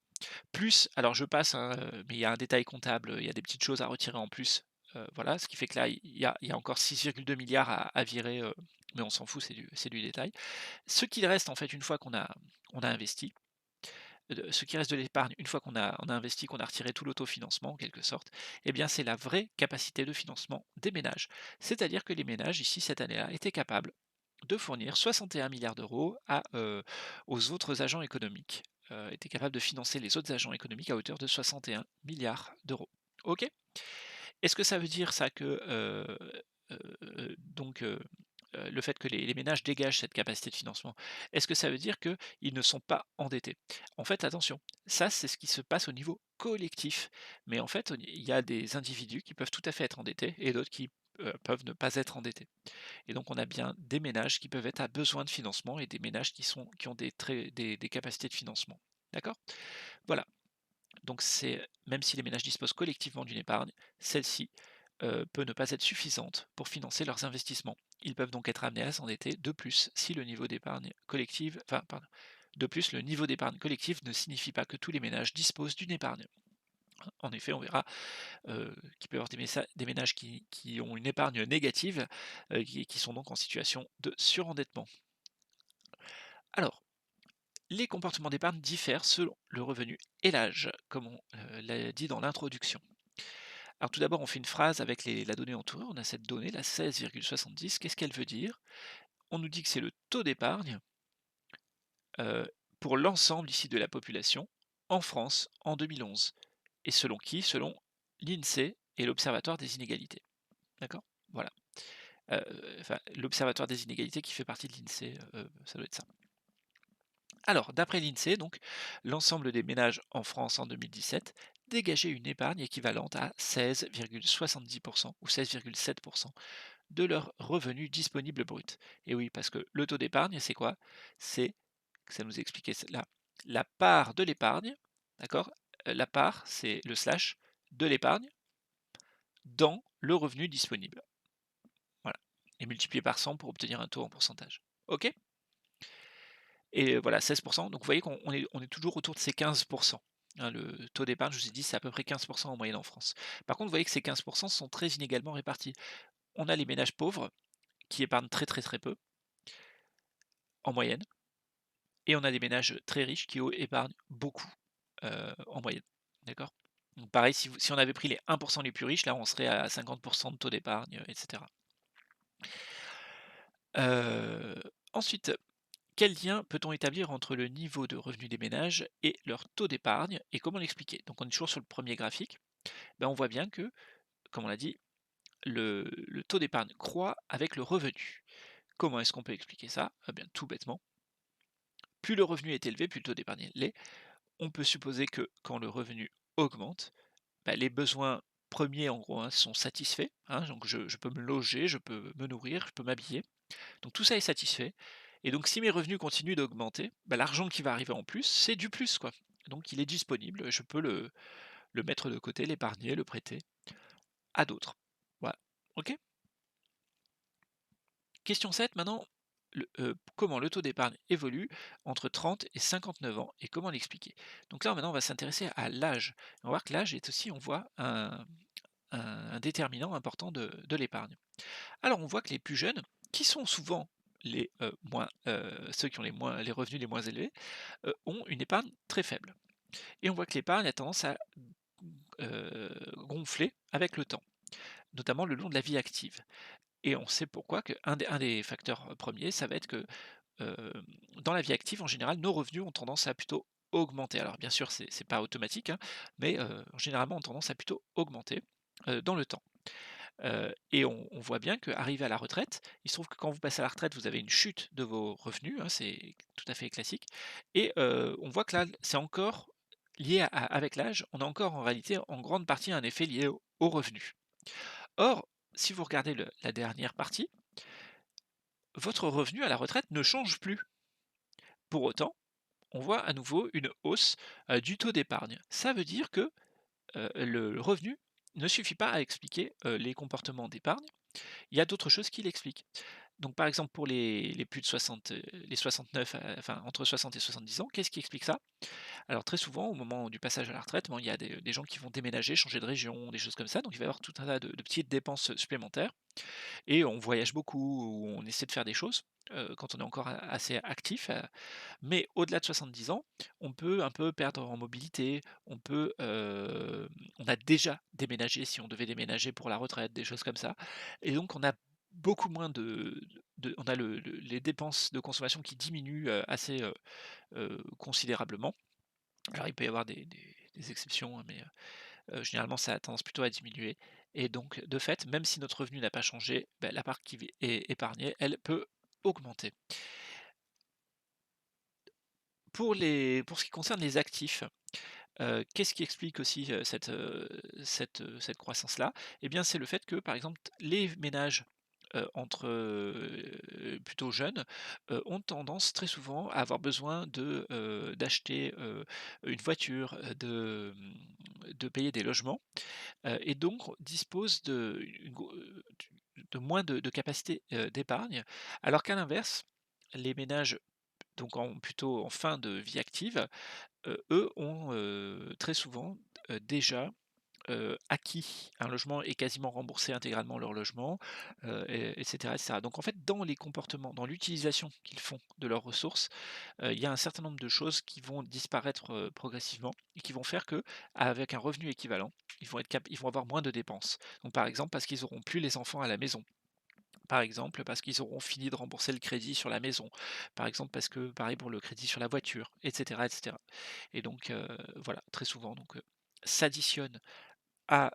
plus, alors je passe, hein, mais il y a un détail comptable, il y a des petites choses à retirer en plus, voilà, ce qui fait que là, il y a encore 6,2 milliards à virer, mais on s'en fout, c'est du détail. Ce qu'il reste en fait une fois qu'on a investi, ce qui reste de l'épargne une fois qu'on a investi, qu'on a retiré tout l'autofinancement en quelque sorte, eh bien c'est la vraie capacité de financement des ménages. C'est-à-dire que les ménages ici cette année-là étaient capables de fournir 61 milliards d'euros aux autres agents économiques, étaient capables de financer les autres agents économiques à hauteur de 61 milliards d'euros. OK? Est-ce que ça veut dire ça que, donc le fait que les ménages dégagent cette capacité de financement, est-ce que ça veut dire qu'ils ne sont pas endettés? En fait, attention, ça, c'est ce qui se passe au niveau collectif. Mais en fait, il y a des individus qui peuvent tout à fait être endettés et d'autres qui, peuvent ne pas être endettés. Et donc on a bien des ménages qui peuvent être à besoin de financement et des ménages qui ont des capacités de financement. D'accord? Voilà. Donc même si les ménages disposent collectivement d'une épargne, celle-ci peut ne pas être suffisante pour financer leurs investissements. Ils peuvent donc être amenés à s'endetter de plus si le niveau d'épargne collective, enfin, pardon, de plus, le niveau d'épargne collective ne signifie pas que tous les ménages disposent d'une épargne. En effet, on verra qu'il peut y avoir des ménages qui ont une épargne négative, qui sont donc en situation de surendettement. Alors, les comportements d'épargne diffèrent selon le revenu et l'âge, comme on l'a dit dans l'introduction. Alors tout d'abord, on fait une phrase avec la donnée entourée. On a cette donnée, la 16,70. Qu'est-ce qu'elle veut dire? On nous dit que c'est le taux d'épargne pour l'ensemble ici de la population en France en 2011. Et selon qui? Selon l'INSEE et l'Observatoire des inégalités. D'accord? Voilà. Enfin, l'Observatoire des inégalités qui fait partie de l'INSEE, ça doit être ça. Alors, d'après l'INSEE, donc, l'ensemble des ménages en France en 2017 dégageaient une épargne équivalente à 16,70% ou 16,7% de leur revenu disponible brut. Et oui, parce que le taux d'épargne, c'est quoi? C'est, ça nous expliquait là, la part de l'épargne, d'accord? La part, c'est le slash de l'épargne dans le revenu disponible. Voilà. Et multiplié par 100 pour obtenir un taux en pourcentage. OK? Et voilà, 16%. Donc vous voyez qu'on est toujours autour de ces 15%. Hein, le taux d'épargne, je vous ai dit, c'est à peu près 15% en moyenne en France. Par contre, vous voyez que ces 15% sont très inégalement répartis. On a les ménages pauvres qui épargnent très très très peu, en moyenne, et on a des ménages très riches qui, eux, épargnent beaucoup, en moyenne. D'accord? Donc pareil, si on avait pris les 1% les plus riches, là, on serait à 50% de taux d'épargne, etc. Ensuite, quel lien peut-on établir entre le niveau de revenu des ménages et leur taux d'épargne et comment l'expliquer? Donc on est toujours sur le premier graphique. Ben, on voit bien que, comme on l'a dit, le taux d'épargne croît avec le revenu. Comment est-ce qu'on peut expliquer ça? Eh bien, tout bêtement, plus le revenu est élevé, plus le taux d'épargne l'est. On peut supposer que quand le revenu augmente, bah, les besoins premiers en gros, hein, sont satisfaits, hein, donc je peux me loger, je peux me nourrir, je peux m'habiller. Donc tout ça est satisfait. Et donc si mes revenus continuent d'augmenter, bah, l'argent qui va arriver en plus, c'est du plus, quoi. Donc il est disponible, je peux le mettre de côté, l'épargner, le prêter à d'autres. Voilà. OK? Question 7 maintenant, comment le taux d'épargne évolue entre 30 et 59 ans et comment l'expliquer? Donc là maintenant on va s'intéresser à l'âge. On va voir que l'âge est aussi, on voit, un déterminant important de l'épargne. Alors on voit que les plus jeunes, qui sont souvent ceux qui ont les revenus les moins élevés, ont une épargne très faible. Et on voit que l'épargne a tendance à gonfler avec le temps, notamment le long de la vie active. Et on sait pourquoi un des facteurs premiers, ça va être que dans la vie active, en général, nos revenus ont tendance à plutôt augmenter. Alors bien sûr, c'est pas automatique, hein, mais généralement ont tendance à plutôt augmenter, dans le temps. Et on voit bien qu'arrivé à la retraite, il se trouve que quand vous passez à la retraite, vous avez une chute de vos revenus, hein, c'est tout à fait classique et on voit que là, c'est encore lié à avec l'âge, on a encore en réalité en grande partie un effet lié aux revenus. Or, si vous regardez la dernière partie, votre revenu à la retraite ne change plus. Pour autant, on voit à nouveau une hausse, du taux d'épargne. Ça veut dire que, le revenu ne suffit pas à expliquer, les comportements d'épargne, il y a d'autres choses qui l'expliquent. Donc par exemple pour les plus de 60, les 69, enfin entre 60 et 70 ans, qu'est-ce qui explique ça? Alors très souvent au moment du passage à la retraite, bon il y a des gens qui vont déménager, changer de région, des choses comme ça, donc il va y avoir tout un tas de petites dépenses supplémentaires et on voyage beaucoup ou on essaie de faire des choses, quand on est encore assez actif, mais au-delà de 70 ans, on peut un peu perdre en mobilité, on a déjà déménagé si on devait déménager pour la retraite, des choses comme ça et donc on a beaucoup moins on a les dépenses de consommation qui diminuent, assez, considérablement. Alors il peut y avoir des exceptions, hein, mais généralement ça a tendance plutôt à diminuer et donc de fait, même si notre revenu n'a pas changé, bah, la part qui est épargnée, elle peut augmenter. Pour ce qui concerne les actifs, qu'est-ce qui explique aussi, cette croissance-là? Eh bien, c'est le fait que, par exemple, les ménages, plutôt jeunes, ont tendance très souvent à avoir besoin d'acheter, une voiture, de payer des logements, et donc disposent de moins de capacité, d'épargne. Alors qu'à l'inverse, les ménages donc plutôt en fin de vie active, eux ont, très souvent, déjà, acquis un logement et quasiment remboursé intégralement leur logement, et et cetera. Donc en fait, dans les comportements, dans l'utilisation qu'ils font de leurs ressources, il y a un certain nombre de choses qui vont disparaître, progressivement et qui vont faire que, avec un revenu équivalent, ils vont avoir moins de dépenses. Donc par exemple, parce qu'ils auront plus les enfants à la maison. Par exemple, parce qu'ils auront fini de rembourser le crédit sur la maison. Par exemple, parce que pareil pour le crédit sur la voiture et cetera et cetera. Et donc voilà, très souvent donc s'additionne à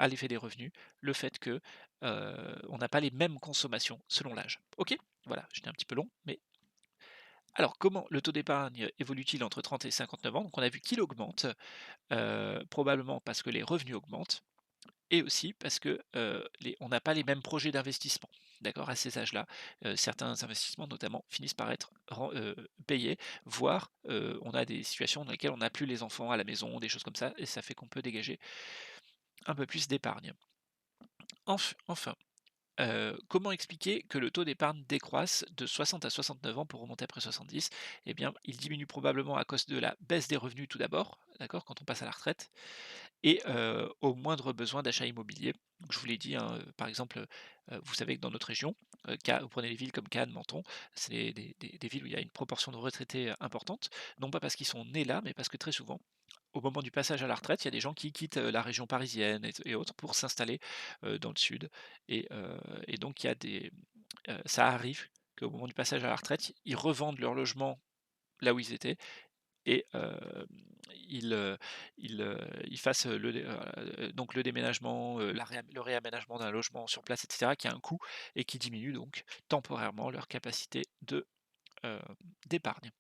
l'effet des revenus, le fait que, on n'a pas les mêmes consommations selon l'âge. OK? Voilà, j'étais un petit peu long, mais alors comment le taux d'épargne évolue-t-il entre 30 et 59 ans? Donc on a vu qu'il augmente, probablement parce que les revenus augmentent. Et aussi parce que, on n'a pas les mêmes projets d'investissement, d'accord? À ces âges-là, certains investissements notamment finissent par être payés, voire, on a des situations dans lesquelles on n'a plus les enfants à la maison, des choses comme ça et ça fait qu'on peut dégager un peu plus d'épargne. Enfin, comment expliquer que le taux d'épargne décroisse de 60 à 69 ans pour remonter après 70? Eh bien, il diminue probablement à cause de la baisse des revenus tout d'abord, d'accord? Quand on passe à la retraite et au moindre besoin d'achat immobilier. Donc je vous l'ai dit, hein, par exemple, vous savez que dans notre région, Ca vous prenez les villes comme Cannes, Menton, c'est des villes où il y a une proportion de retraités, importante. Non pas parce qu'ils sont nés là, mais parce que très souvent, au moment du passage à la retraite, il y a des gens qui quittent, la région parisienne et autres pour s'installer, dans le sud et donc il y a ça arrive qu'au moment du passage à la retraite, ils revendent leur logement là où ils étaient et ils, ils fassent, donc le déménagement, le réaménagement d'un logement sur place et cetera, qui a un coût et qui diminue donc temporairement leur capacité heu, d'épargne.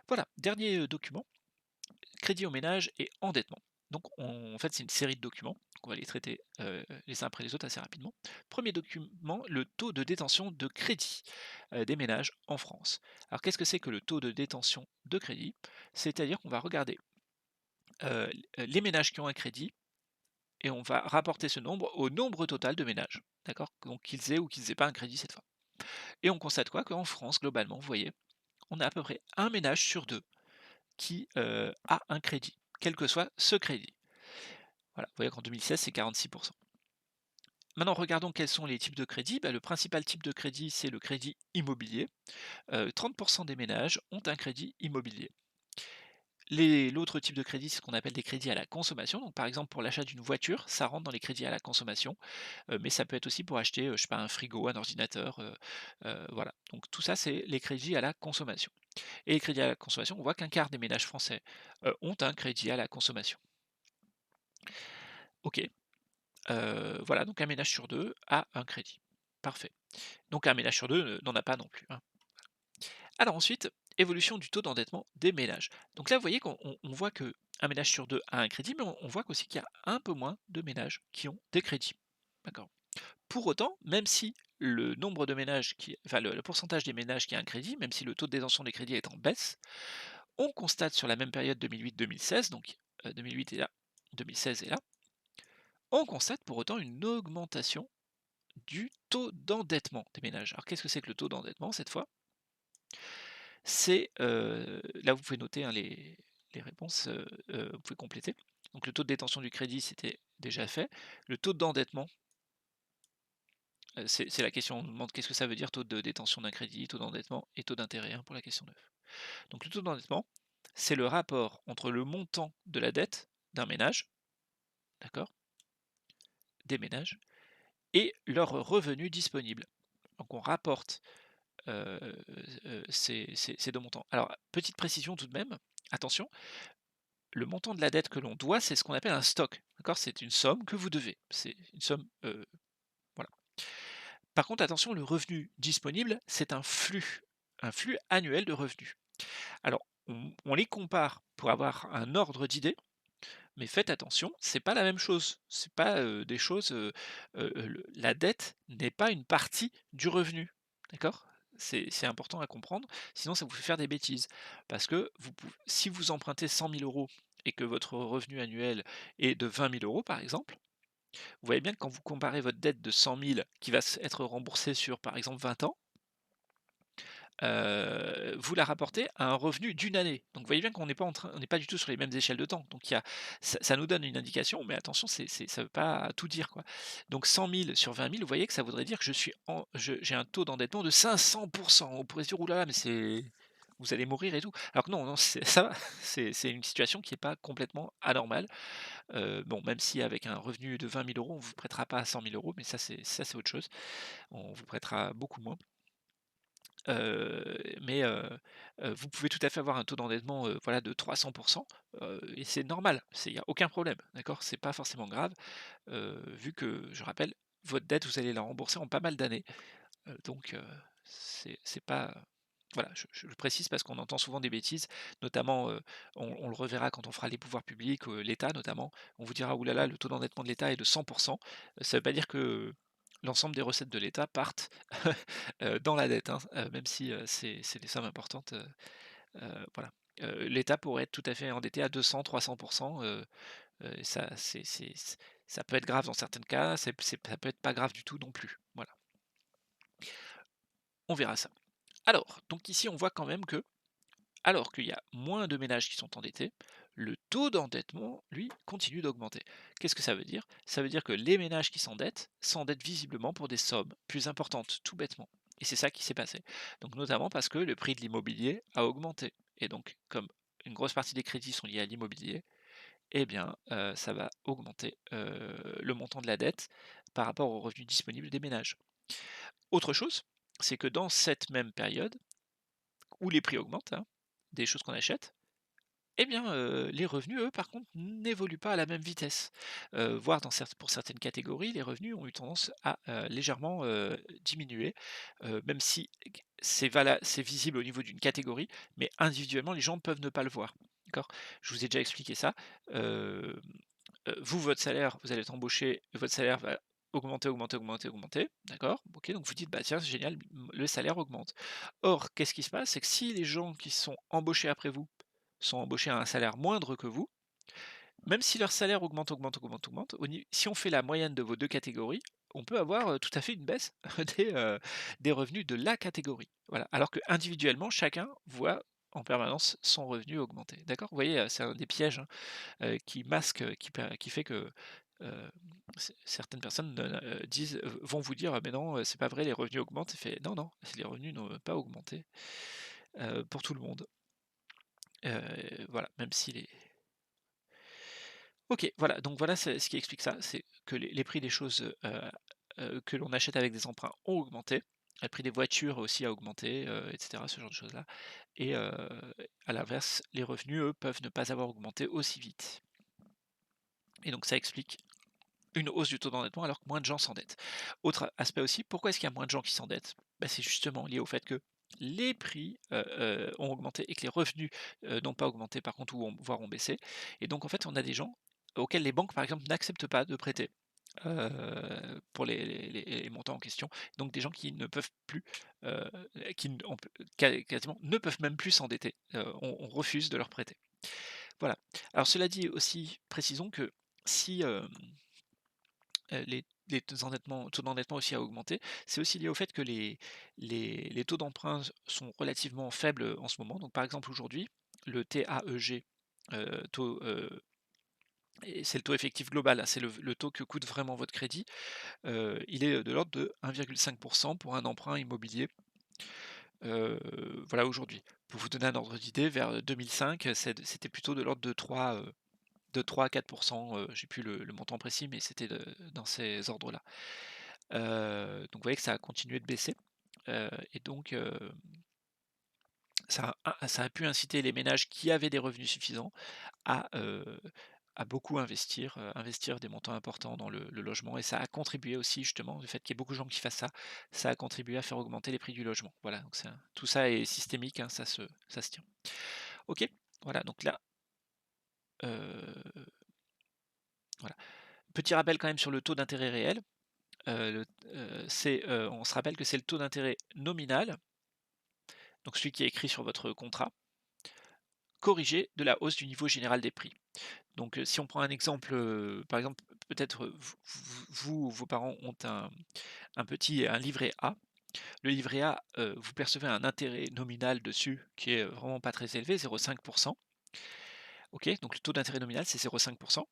Voilà, dernier, document, crédit au ménage et endettement. Donc en fait, c'est une série de documents, on va les traiter, les uns après les autres assez rapidement. Premier document, le taux de détention de crédit, des ménages en France. Alors qu'est-ce que c'est que le taux de détention de crédit? C'est-à-dire qu'on va regarder, les ménages qui ont un crédit et on va rapporter ce nombre au nombre total de ménages, d'accord? Donc qu'ils aient ou qu'ils aient pas un crédit cette fois. Et on constate quoi? Qu'en France, globalement, vous voyez, on a à peu près un ménage sur 2 qui, a un crédit, quel que soit ce crédit. Voilà, vous voyez qu'en 2016, c'est 46. Maintenant, regardons quels sont les types de crédits. Bah, le principal type de crédit, c'est le crédit immobilier. 30 des ménages ont un crédit immobilier. L'autre type de crédit, c'est ce qu'on appelle des crédits à la consommation. Donc, par exemple, pour l'achat d'une voiture, ça rentre dans les crédits à la consommation, mais ça peut être aussi pour acheter, je sais pas, un frigo, un ordinateur, voilà. Donc tout ça, c'est les crédits à la consommation. Et les crédits à la consommation, on voit qu'un quart des ménages français, ont un crédit à la consommation. OK, voilà, donc un ménage sur 2 a un crédit. Parfait. Donc un ménage sur 2 n'en a pas non plus, hein. Alors ensuite, évolution du taux d'endettement des ménages. Donc là, vous voyez qu'on voit qu'un ménage sur 2 a un crédit, mais on voit qu'aussi qu'il y a un peu moins de ménages qui ont des crédits. D'accord. Pour autant, même si le nombre de ménages enfin le pourcentage des ménages qui a un crédit, même si le taux de détention des crédits est en baisse, on constate sur la même période 2008-2016, donc 2008 est là, 2016 est là, on constate pour autant une augmentation du taux d'endettement des ménages. Alors qu'est-ce que c'est que le taux d'endettement cette fois? C'est, là vous pouvez noter, hein, les réponses, vous pouvez compléter. Donc le taux de détention du crédit, c'était déjà fait. Le taux d'endettement, c'est la question, on nous demande qu'est-ce que ça veut dire taux de détention d'un crédit, taux d'endettement et taux d'intérêt, hein, pour la question 9. Donc le taux d'endettement, c'est le rapport entre le montant de la dette d'un ménage, d'accord? Des ménages et leurs revenus disponibles. Donc on rapporte, heu ces 2 montants. Alors petite précision tout de même, attention, le montant de la dette que l'on doit, c'est ce qu'on appelle un stock, d'accord? C'est une somme que vous devez. C'est une somme, voilà. Par contre, attention, le revenu disponible, c'est un flux annuel de revenus. Alors, on les compare pour avoir un ordre d'idée, mais faites attention, c'est pas la même chose. C'est pas, des choses, le la dette n'est pas une partie du revenu, d'accord? C'est important à comprendre, sinon ça vous fait faire des bêtises. Parce que si vous empruntez 100 000 € et que votre revenu annuel est de 20 000 € par exemple, vous voyez bien que quand vous comparez votre dette de 100 000 qui va être remboursée sur, par exemple, 20 ans, vous la rapportez à un revenu d'une année. Donc vous voyez bien qu'on n'est pas on n'est pas du tout sur les mêmes échelles de temps. Donc ça nous donne une indication, mais attention, ça ne veut pas tout dire, quoi. Donc 100 000 sur 20 000, vous voyez que ça voudrait dire que j'ai un taux d'endettement de 500. On pourrait se dire: «Ouh là là, mais vous allez mourir et tout». Alors que non, non, ça va, c'est une situation qui n'est pas complètement anormale. Bon, même si avec un revenu de 20 000 €, on ne vous prêtera pas à 100 000 €, mais ça c'est autre chose. On vous prêtera beaucoup moins. Mais vous pouvez tout à fait avoir un taux d'endettement, voilà, de 300, et c'est normal, il y a aucun problème, d'accord? C'est pas forcément grave, vu que, je rappelle, votre dette, vous allez la rembourser en pas mal d'années, donc c'est pas, voilà, je le précise parce qu'on entend souvent des bêtises, notamment, on le reverra quand on fera les pouvoirs publics, l'État notamment. On vous dira: «Ouh là là, le taux d'endettement de l'État est de 100». Ça veut pas dire que l'ensemble des recettes de l'État partent, dans la dette, hein, même si, c'est des sommes importantes, voilà. L'État pourrait être tout à fait endetté à 200-300, et ça peut être grave dans certains cas, ça peut être pas grave du tout non plus. Voilà, on verra ça. Alors, donc ici, on voit quand même que, alors qu'il y a moins de ménages qui sont endettés, le taux d'endettement, lui, continue d'augmenter. Qu'est-ce que ça veut dire? Ça veut dire que les ménages qui s'endettent visiblement pour des sommes plus importantes, tout bêtement. Et c'est ça qui s'est passé. Donc notamment parce que le prix de l'immobilier a augmenté. Et donc, comme une grosse partie des crédits sont liés à l'immobilier, eh bien, ça va augmenter le montant de la dette par rapport aux revenus disponibles des ménages. Autre chose, c'est que dans cette même période, où les prix augmentent, hein, des choses qu'on achète, eh bien, les revenus, eux, par contre, n'évoluent pas à la même vitesse. Voire pour certaines catégories, les revenus ont eu tendance à, légèrement, diminuer, même si c'est visible au niveau d'une catégorie, mais individuellement, les gens peuvent ne pas le voir. D'accord? Je vous ai déjà expliqué ça. Hem, vous, votre salaire, vous allez être embauché, votre salaire va augmenter, augmenter, augmenter, augmenter, d'accord? OK, donc vous dites: «Bah, tiens, c'est génial, le salaire augmente». Or, qu'est-ce qui se passe? C'est que si les gens qui sont embauchés après vous sont embauchés à un salaire moindre que vous, même si leur salaire augmente, augmente, augmente, augmente, si on fait la moyenne de vos 2 catégories, on peut avoir, tout à fait une baisse des revenus de la catégorie. Voilà, alors que individuellement, chacun voit en permanence son revenu augmenter. D'accord? Vous voyez, c'est un des pièges, hein, qui masque, qui fait que, heu, certaines personnes vont vous dire: «Ah mais non, c'est pas vrai, les revenus augmentent». Il fait: «Non, non, les revenus n'ont pas augmenté, pour tout le monde». Voilà, même si les OK, voilà, donc voilà, c'est ce qui explique ça, c'est que les prix des choses, que l'on achète avec des emprunts ont augmenté. Le prix des voitures aussi a augmenté, et cetera, ce genre de choses-là et à l'inverse, les revenus, eux, peuvent ne pas avoir augmenté aussi vite et donc ça explique une hausse du taux d'endettement alors que moins de gens s'endettent. Autre aspect aussi, pourquoi est-ce qu'il y a moins de gens qui s'endettent? Bah, c'est justement lié au fait que les prix, ont augmenté et que les revenus, n'ont pas augmenté par contre ou voire ont baissé et donc en fait, on a des gens auxquels les banques, par exemple, n'acceptent pas de prêter, pour les montants en question. Donc des gens qui ne peuvent plus, heu, qui n on peut quasiment ne peuvent même plus s'endetter, on refuse de leur prêter. Voilà. Alors cela dit aussi, précisons que si, les taux d'endettement aussi a augmenté. C'est aussi lié au fait que les taux d'emprunt sont relativement faibles, en ce moment. Donc par exemple aujourd'hui, le TAEG, taux, et c'est le taux effectif global, hein, c'est le taux que coûte vraiment votre crédit, il est de l'ordre de 1,5 pour un emprunt immobilier, heu, voilà aujourd'hui. Pour vous donner un ordre d'idée, vers 2005, c'était plutôt de l'ordre de 3 à 4 j'ai plus le montant précis, mais c'était dans ces ordres-là. Donc vous voyez que ça a continué de baisser, et donc ça a pu inciter les ménages qui avaient des revenus suffisants à, à beaucoup investir, investir des montants importants dans le logement et ça a contribué aussi justement, le fait qu'il y ait beaucoup de gens qui fassent ça, ça a contribué à faire augmenter les prix du logement. Voilà, donc c'est un tout ça est systémique, hein, ça se tient. OK? Voilà, donc là, heu, voilà. Petit rappel quand même sur le taux d'intérêt réel, on se rappelle que c'est le taux d'intérêt nominal, donc celui qui est écrit sur votre contrat, corrigé de la hausse du niveau général des prix. Donc, si on prend un exemple, par exemple, peut-être, vous ou vos parents ont un livret A. Le livret A, vous percevez un intérêt nominal dessus qui est vraiment pas très élevé, 0,5. OK? Donc le taux d'intérêt nominal, c'est 0,5.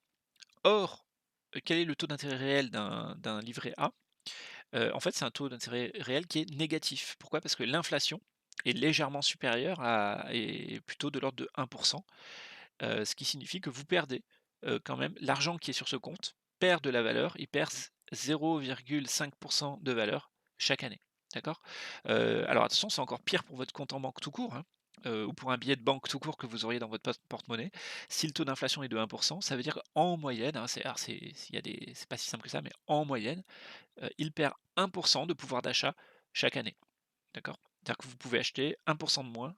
Or, quel est le taux d'intérêt réel d'un livret A? En fait, c'est un taux d'intérêt réel qui est négatif. Pourquoi? Parce que l'inflation est légèrement supérieure à est plutôt de l'ordre de 1. Ce qui signifie que vous perdez, quand même l'argent qui est sur ce compte perd de la valeur, il perd 0,5 de valeur chaque année. D'accord? Alors attention, c'est encore pire pour votre compte en banque tout court, hein, ou pour un billet de banque tout court que vous auriez dans votre porte-monnaie. Si le taux d'inflation est de 1, ça veut dire qu'en moyenne, hein, c'est pas si simple que ça, mais en moyenne, il perd 1 de pouvoir d'achat chaque année. D'accord? C'est-à-dire que vous pouvez acheter 1 de moins,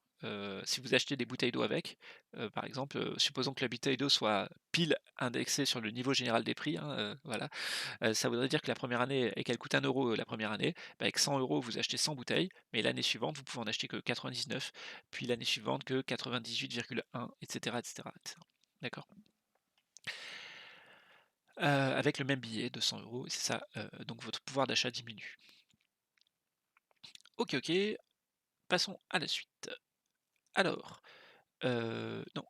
si vous achetez des bouteilles d'eau avec, par exemple, supposons que la bouteille d'eau soit pile indexée sur le niveau général des prix, hein, voilà, ça voudrait dire que la première année et qu'elle coûte 1 € la première année, bah, avec 100 € vous achetez 100 bouteilles, mais l'année suivante, vous pouvez en acheter que 99, puis l'année suivante que 98,1 et cetera, et cetera, et cetera. D'accord? Avec le même billet de 100 €, c'est ça, donc votre pouvoir d'achat diminue. OK, OK, passons à la suite. Alors, non,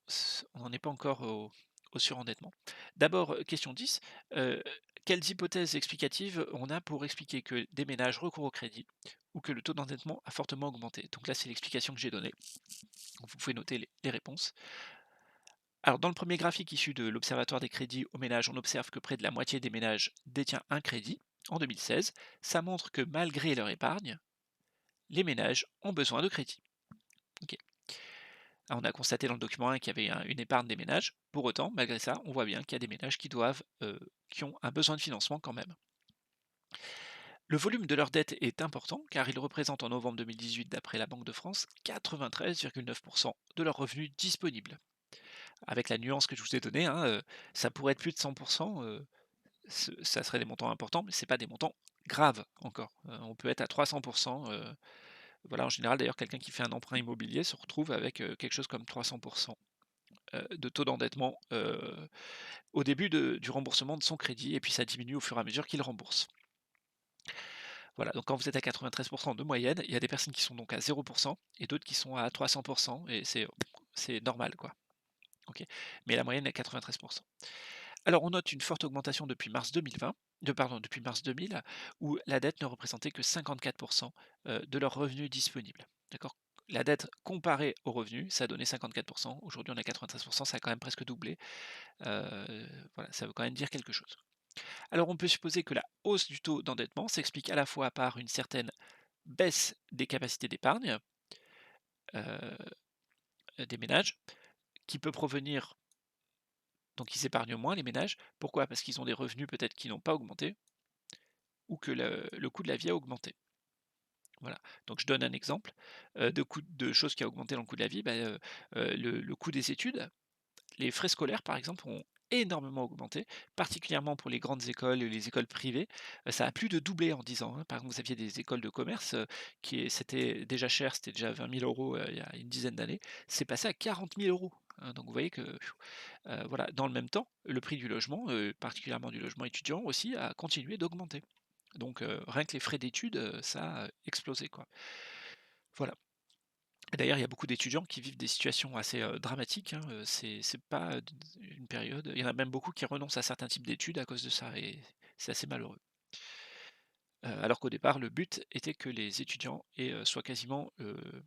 on n'en est pas encore au surendettement. D'abord, question 10, heu, quelles hypothèses explicatives on a pour expliquer que des ménages recourent au crédit ou que le taux d'endettement a fortement augmenté? Donc là, c'est l'explication que j'ai donnée. Donc vous pouvez noter les réponses. Alors dans le premier graphique issu de l'Observatoire des crédits aux ménages, on observe que près de la moitié des ménages détient un crédit en 2016. Ça montre que malgré leur épargne, les ménages ont besoin de crédit. OK. Ah, on a constaté dans le document 1 qu'il y avait une épargne des ménages. Pour autant, malgré ça, on voit bien qu'il y a des ménages qui ont un besoin de financement quand même. Le volume de leur dette est important car il représente en novembre 2018, d'après la Banque de France, 93,9% de leurs revenus disponibles. Avec la nuance que je vous ai donnée, hein, ça pourrait être plus de 100%, ça serait des montants importants, mais ce n'est pas des montants graves encore. On peut être à 300%. Voilà, en général, d'ailleurs, quelqu'un qui fait un emprunt immobilier se retrouve avec quelque chose comme 300% de taux d'endettement au début du remboursement de son crédit et puis ça diminue au fur et à mesure qu'il rembourse. Voilà, donc quand vous êtes à 93% de moyenne, il y a des personnes qui sont donc à 0% et d'autres qui sont à 300% et c'est normal quoi. OK. Mais la moyenne est à 93%. Alors on note une forte augmentation depuis mars 2020, depuis mars 2000, où la dette ne représentait que 54% de leurs revenus disponibles. D'accord? La dette comparée aux revenus, ça donnait 54%. Aujourd'hui, on est à 93%, ça a quand même presque doublé. Voilà, ça veut quand même dire quelque chose. Alors on peut supposer que la hausse du taux d'endettement s'explique à la fois par une certaine baisse des capacités d'épargne, heu, des ménages, qui peut provenir donc ils épargnent moins les ménages. Pourquoi? Parce qu'ils ont des revenus peut-être qui n'ont pas augmenté ou que le coût de la vie a augmenté. Voilà, donc je donne un exemple, de choses qui a augmenté dans le coût de la vie, le coût des études. Les frais scolaires, par exemple, ont énormément augmenté, particulièrement pour les grandes écoles et les écoles privées. Ça a plus de doublé en 10 ans, hein. Par exemple, vous aviez des écoles de commerce, c'était déjà cher, c'était déjà 20 000 €, il y a une dizaine d'années. C'est passé à 40 000 €, hein, donc vous voyez que, voilà. Dans le même temps, le prix du logement, particulièrement du logement étudiant aussi, a continué d'augmenter. Donc rien que les frais d'études, ça a explosé, quoi. Voilà. Et d'ailleurs, il y a beaucoup d'étudiants qui vivent des situations assez, dramatiques, hein, c'est pas, une période il y en a même beaucoup qui renoncent à certains types d'études à cause de ça et c'est assez malheureux. Alors qu'au départ, le but était que les étudiants soient quasiment, heu,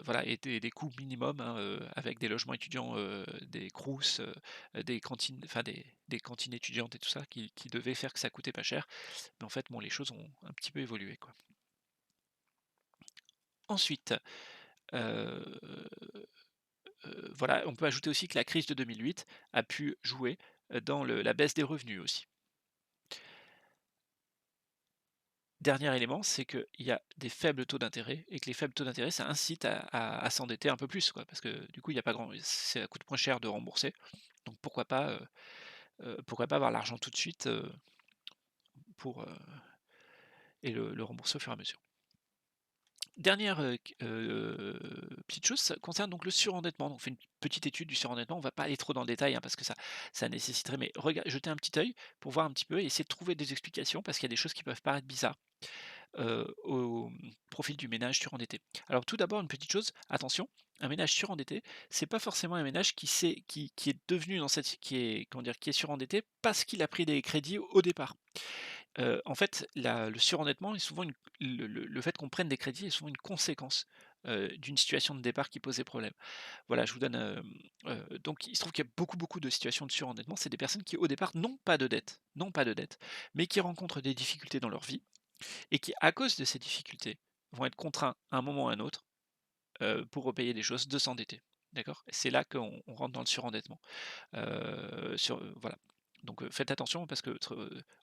voilà, aient des coûts minimums, hein, avec des logements étudiants, des crous, des cantines, enfin des cantines étudiantes et tout ça qui devaient faire que ça coûtait pas cher. Mais en fait, bon, les choses ont un petit peu évolué, quoi. Ensuite, heu voilà, on peut ajouter aussi que la crise de 2008 a pu jouer, dans la baisse des revenus aussi. Dernier élément, c'est qu'il y a des faibles taux d'intérêt et que les faibles taux d'intérêt, ça incite à s'endetter un peu plus, quoi. Parce que du coup, il y a pas grand ça coûte moins cher de rembourser, donc pourquoi pas avoir l'argent tout de suite, pour, et le rembourser au fur et à mesure. Dernière, petite chose, ça concerne donc le surendettement. Donc on fait une petite étude du surendettement, on va pas aller trop dans le détail, hein, parce que ça nécessiterait mais jetez un petit œil pour voir un petit peu et essayer de trouver des explications parce qu'il y a des choses qui peuvent paraître bizarres, au profil du ménage surendetté. Alors tout d'abord une petite chose, attention, un ménage surendetté, c'est pas forcément un ménage qui est devenu dans cette qui est comment dire? Qui est surendetté parce qu'il a pris des crédits au départ. En fait, le surendettement est souvent le fait qu'on prenne des crédits est souvent une conséquence, d'une situation de départ qui posait problème. Voilà, je vous donne, donc il se trouve qu'il y a beaucoup, beaucoup de situations de surendettement. C'est des personnes qui, au départ, n'ont pas de dette, mais qui rencontrent des difficultés dans leur vie et qui, à cause de ces difficultés, vont être contraints à un moment ou à un autre, pour repayer des choses, de s'endetter. D'accord? C'est là qu'on rentre dans le surendettement. Voilà. Donc, faites attention parce que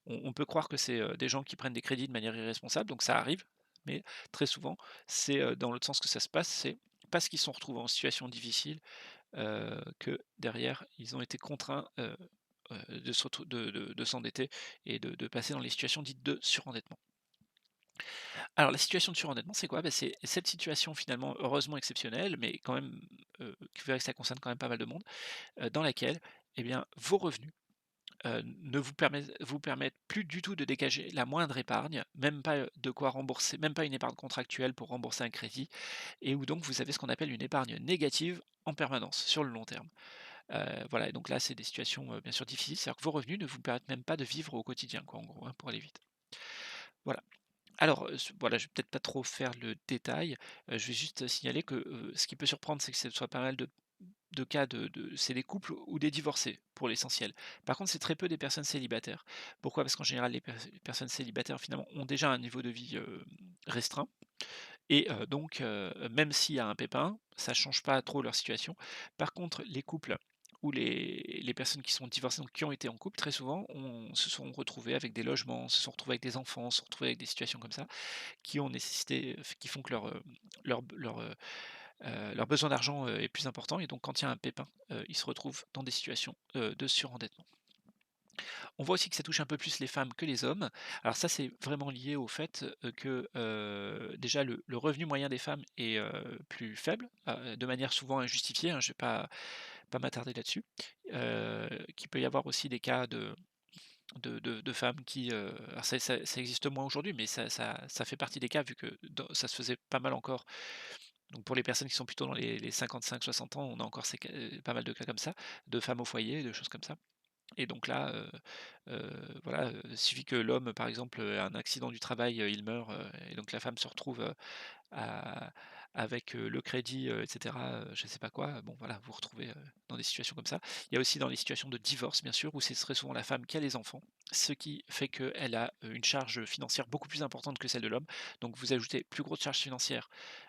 on peut croire que c'est, des gens qui prennent des crédits de manière irresponsable, donc ça arrive, mais très souvent, c'est, dans l'autre sens que ça se passe, c'est parce qu'ils se sont retrouvés en situation difficile, que derrière, ils ont été contraints, de se retrou de s'endetter et de passer dans les situations dites de surendettement. Alors la situation de surendettement, c'est quoi? C'est cette situation finalement heureusement exceptionnelle, mais quand même, qui fait que ça concerne quand même pas mal de monde, dans laquelle, eh bien, vos revenus ne vous permettent plus du tout de dégager la moindre épargne, même pas, de quoi rembourser même pas une épargne contractuelle pour rembourser un crédit et où donc vous avez ce qu'on appelle une épargne négative en permanence, sur le long terme. Voilà et donc là, c'est des situations, bien sûr difficiles, c'est-à-dire que vos revenus ne vous permettent même pas de vivre au quotidien quoi, en gros, hein, pour aller vite. Voilà. Alors, voilà, je vais peut-être pas trop faire le détail, je vais juste signaler que, ce qui peut surprendre, c'est que ce soit pas mal de cas c'est des couples ou des divorcés, pour l'essentiel. Par contre, c'est très peu des personnes célibataires. Pourquoi? Parce qu'en général, les personnes célibataires, finalement, ont déjà un niveau de vie, restreint et donc même s'il y a un pépin, ça change pas trop leur situation. Par contre, les couples ou les personnes qui sont divorcées, donc qui ont été en couple, très souvent, se sont retrouvés avec des logements, se sont retrouvés avec des enfants, se sont retrouvés avec des situations comme ça, qui ont nécessité qui font que leur besoin d'argent, est plus important et donc quand il y a un pépin, ils se retrouvent dans des situations, de surendettement. On voit aussi que ça touche un peu plus les femmes que les hommes. Alors ça, c'est vraiment lié au fait, que, déjà le revenu moyen des femmes est, plus faible, de manière souvent injustifiée, hein, je vais pas m'attarder là-dessus. Qu'il peut y avoir aussi des cas de femmes qui, alors ça existe moins aujourd'hui, mais ça fait partie des cas vu que ça se faisait pas mal encore. Donc pour les personnes qui sont plutôt dans les 55-60 ans, on a encore pas mal de cas comme ça, de femmes au foyer, de choses comme ça. Et donc là, voilà, il suffit que l'homme, par exemple, ait un accident du travail, il meurt, et donc la femme se retrouve, à avec, le crédit, et cetera, je sais pas quoi, bon voilà, vous vous retrouvez, dans des situations comme ça. Il y a aussi dans les situations de divorce bien sûr, où c'est très souvent la femme qui a les enfants, ce qui fait qu'elle a, une charge financière beaucoup plus importante que celle de l'homme. Donc vous ajoutez plus grosse charge financière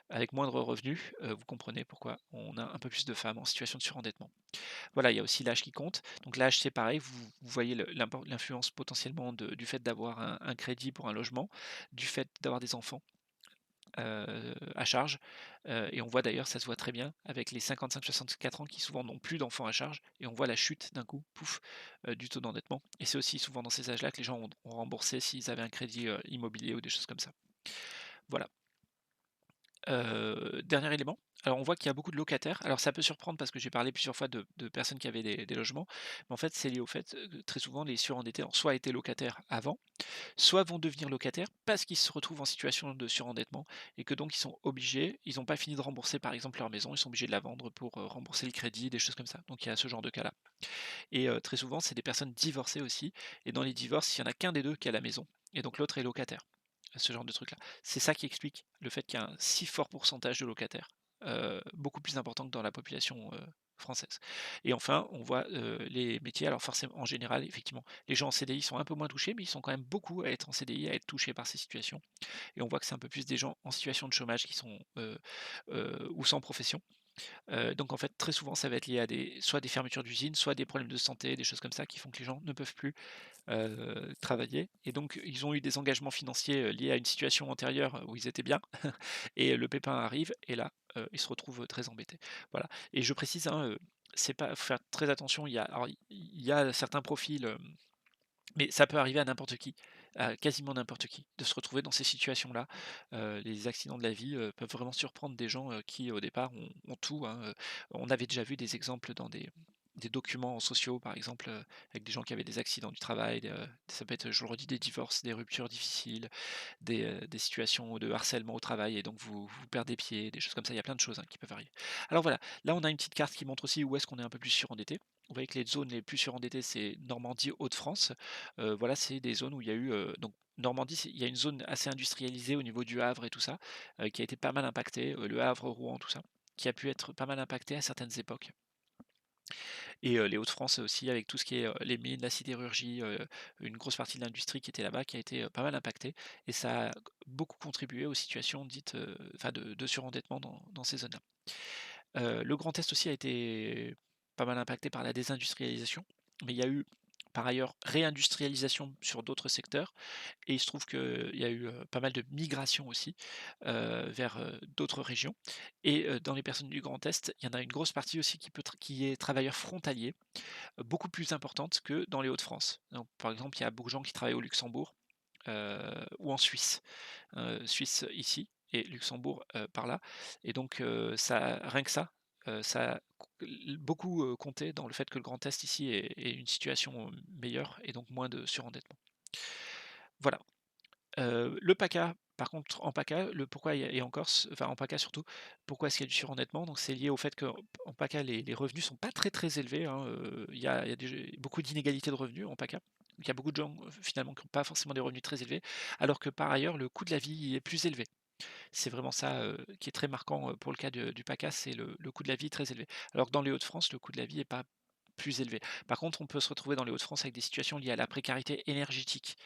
avec moindre revenu, vous comprenez pourquoi on a un peu plus de femmes en situation de surendettement. Voilà, il y a aussi l'âge qui compte. Donc l'âge, c'est pareil, vous voyez l'influence potentiellement du fait d'avoir un crédit pour un logement, du fait d'avoir des enfants à charge. Et on voit d'ailleurs, ça se voit très bien avec les 55-64 ans qui souvent n'ont plus d'enfants à charge, et on voit la chute d'un coup, pouf, du taux d'endettement. Et c'est aussi souvent dans ces âges-là que les gens ont remboursé s'ils avaient un crédit immobilier ou des choses comme ça. Voilà. Dernier élément, alors on voit qu'il y a beaucoup de locataires. Alors ça peut surprendre parce que j'ai parlé plusieurs fois de personnes qui avaient des logements, mais en fait c'est lié au fait, que très souvent les surendettés ont soit été locataires avant, soit vont devenir locataires parce qu'ils se retrouvent en situation de surendettement et que donc ils sont obligés, ils n'ont pas fini de rembourser par exemple leur maison, ils sont obligés de la vendre pour, rembourser le crédit, des choses comme ça. Donc il y a ce genre de cas-là, et très souvent c'est des personnes divorcées aussi, et dans les divorces, il y en a qu'un des 2 qui a la maison et donc l'autre est locataire. Ce genre de truc-là. C'est ça qui explique le fait qu'il y a un si fort pourcentage de locataires, beaucoup plus important que dans la population, française. Et enfin, on voit, les métiers, alors forcément en général, effectivement, les gens en CDI sont un peu moins touchés, mais ils sont quand même beaucoup à être en CDI, à être touchés par ces situations. Et on voit que c'est un peu plus des gens en situation de chômage qui sont, ou sans profession. Donc en fait, très souvent, ça va être lié à soit des fermetures d'usines, soit des problèmes de santé, des choses comme ça qui font que les gens ne peuvent plus travailler, et donc ils ont eu des engagements financiers, liés à une situation antérieure, où ils étaient bien et le pépin arrive et là, ils se retrouvent, très embêtés. Voilà, et je précise, hein, c'est pas, faut faire très attention, il y a certains profils, mais ça peut arriver à n'importe qui, à quasiment n'importe qui, de se retrouver dans ces situations-là. Les accidents de la vie, peuvent vraiment surprendre des gens, qui au départ ont tout, hein. On avait déjà vu des exemples dans des documents sociaux, par exemple, avec des gens qui avaient des accidents du travail, ça peut être, je le redis, des divorces, des ruptures difficiles, des situations de harcèlement au travail, et donc vous perdez pied, des choses comme ça. Il y a plein de choses, hein, qui peuvent arriver. Alors voilà, là on a une petite carte qui montre aussi où est-ce qu'on est un peu plus surendetté. Vous voyez que les zones les plus surendettées, c'est Normandie, Hauts-de-France. Voilà, c'est des zones où il y a eu, donc Normandie, il y a une zone assez industrialisée au niveau du Havre et tout ça, qui a été pas mal impactée, Le Havre, Rouen, tout ça, qui a pu être pas mal impacté à certaines époques. Et les Hauts-de-France aussi, avec tout ce qui est, les mines, la sidérurgie, une grosse partie de l'industrie qui était là-bas, qui a été, pas mal impactée, et ça a beaucoup contribué aux situations dites, enfin de surendettement dans ces zones-là. Le Grand Est aussi a été pas mal impacté par la désindustrialisation, mais il y a eu par ailleurs réindustrialisation sur d'autres secteurs, et il se trouve qu'il y a eu, pas mal de migration aussi, vers, d'autres régions, et dans les personnes du Grand Est, il y en a une grosse partie aussi qui est travailleurs frontaliers, beaucoup plus importante que dans les Hauts-de-France. Donc par exemple, il y a beaucoup de gens qui travaillent au Luxembourg, ou en Suisse. Suisse ici et Luxembourg, par là, et donc ça, rien que ça a beaucoup, compté dans le fait que le Grand Est ici ait une situation, meilleure, et donc moins de surendettement. Voilà. Le PACA, par contre, en PACA, le pourquoi et en Corse, enfin en PACA surtout, pourquoi est-ce qu'il y a du surendettement? Donc c'est lié au fait qu'en PACA, les revenus sont pas très, très élevés, hein, il y a beaucoup d'inégalités de revenus en PACA. Donc il y a beaucoup de gens, finalement, qui ont pas forcément des revenus très élevés, alors que par ailleurs, le coût de la vie est plus élevé. C'est vraiment ça, qui est très marquant, pour le cas du PACA, c'est le coût de la vie très élevé. Alors que dans les Hauts-de-France, le coût de la vie est pas plus élevé. Par contre, on peut se retrouver dans les Hauts-de-France avec des situations liées à la précarité énergétique,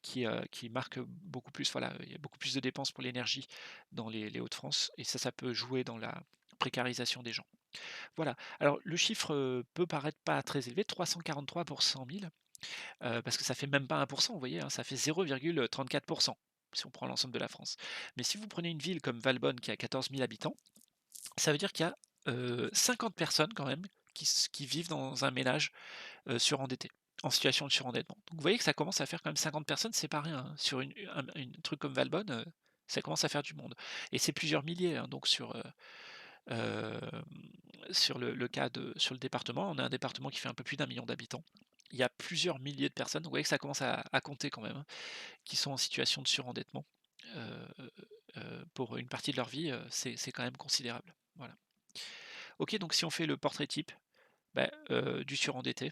qui marquent beaucoup plus, voilà, il y a beaucoup plus de dépenses pour l'énergie dans les Hauts-de-France, et ça peut jouer dans la précarisation des gens. Voilà. Alors le chiffre, peut paraître pas très élevé, 343 pour 100 000, parce que ça fait même pas 1, vous voyez, hein, ça fait 0,34 si on prend l'ensemble de la France. Mais si vous prenez une ville comme Valbonne qui a 14 000 habitants, ça veut dire qu'il y a, 50 personnes quand même qui vivent dans un ménage, surendetté, en situation de surendettement. Donc vous voyez que ça commence à faire quand même 50 personnes, c'est pas rien, hein. Sur une truc comme Valbonne, ça commence à faire du monde, et c'est plusieurs milliers, hein, donc hem, sur le cas sur le département, on a un département qui fait un peu plus d'1 million d'habitants. Il y a plusieurs milliers de personnes, vous voyez que ça commence à compter quand même, hein, qui sont en situation de surendettement, heu pour une partie de leur vie, c'est quand même considérable. Voilà. OK, donc si on fait le portrait type, bah, du surendetté,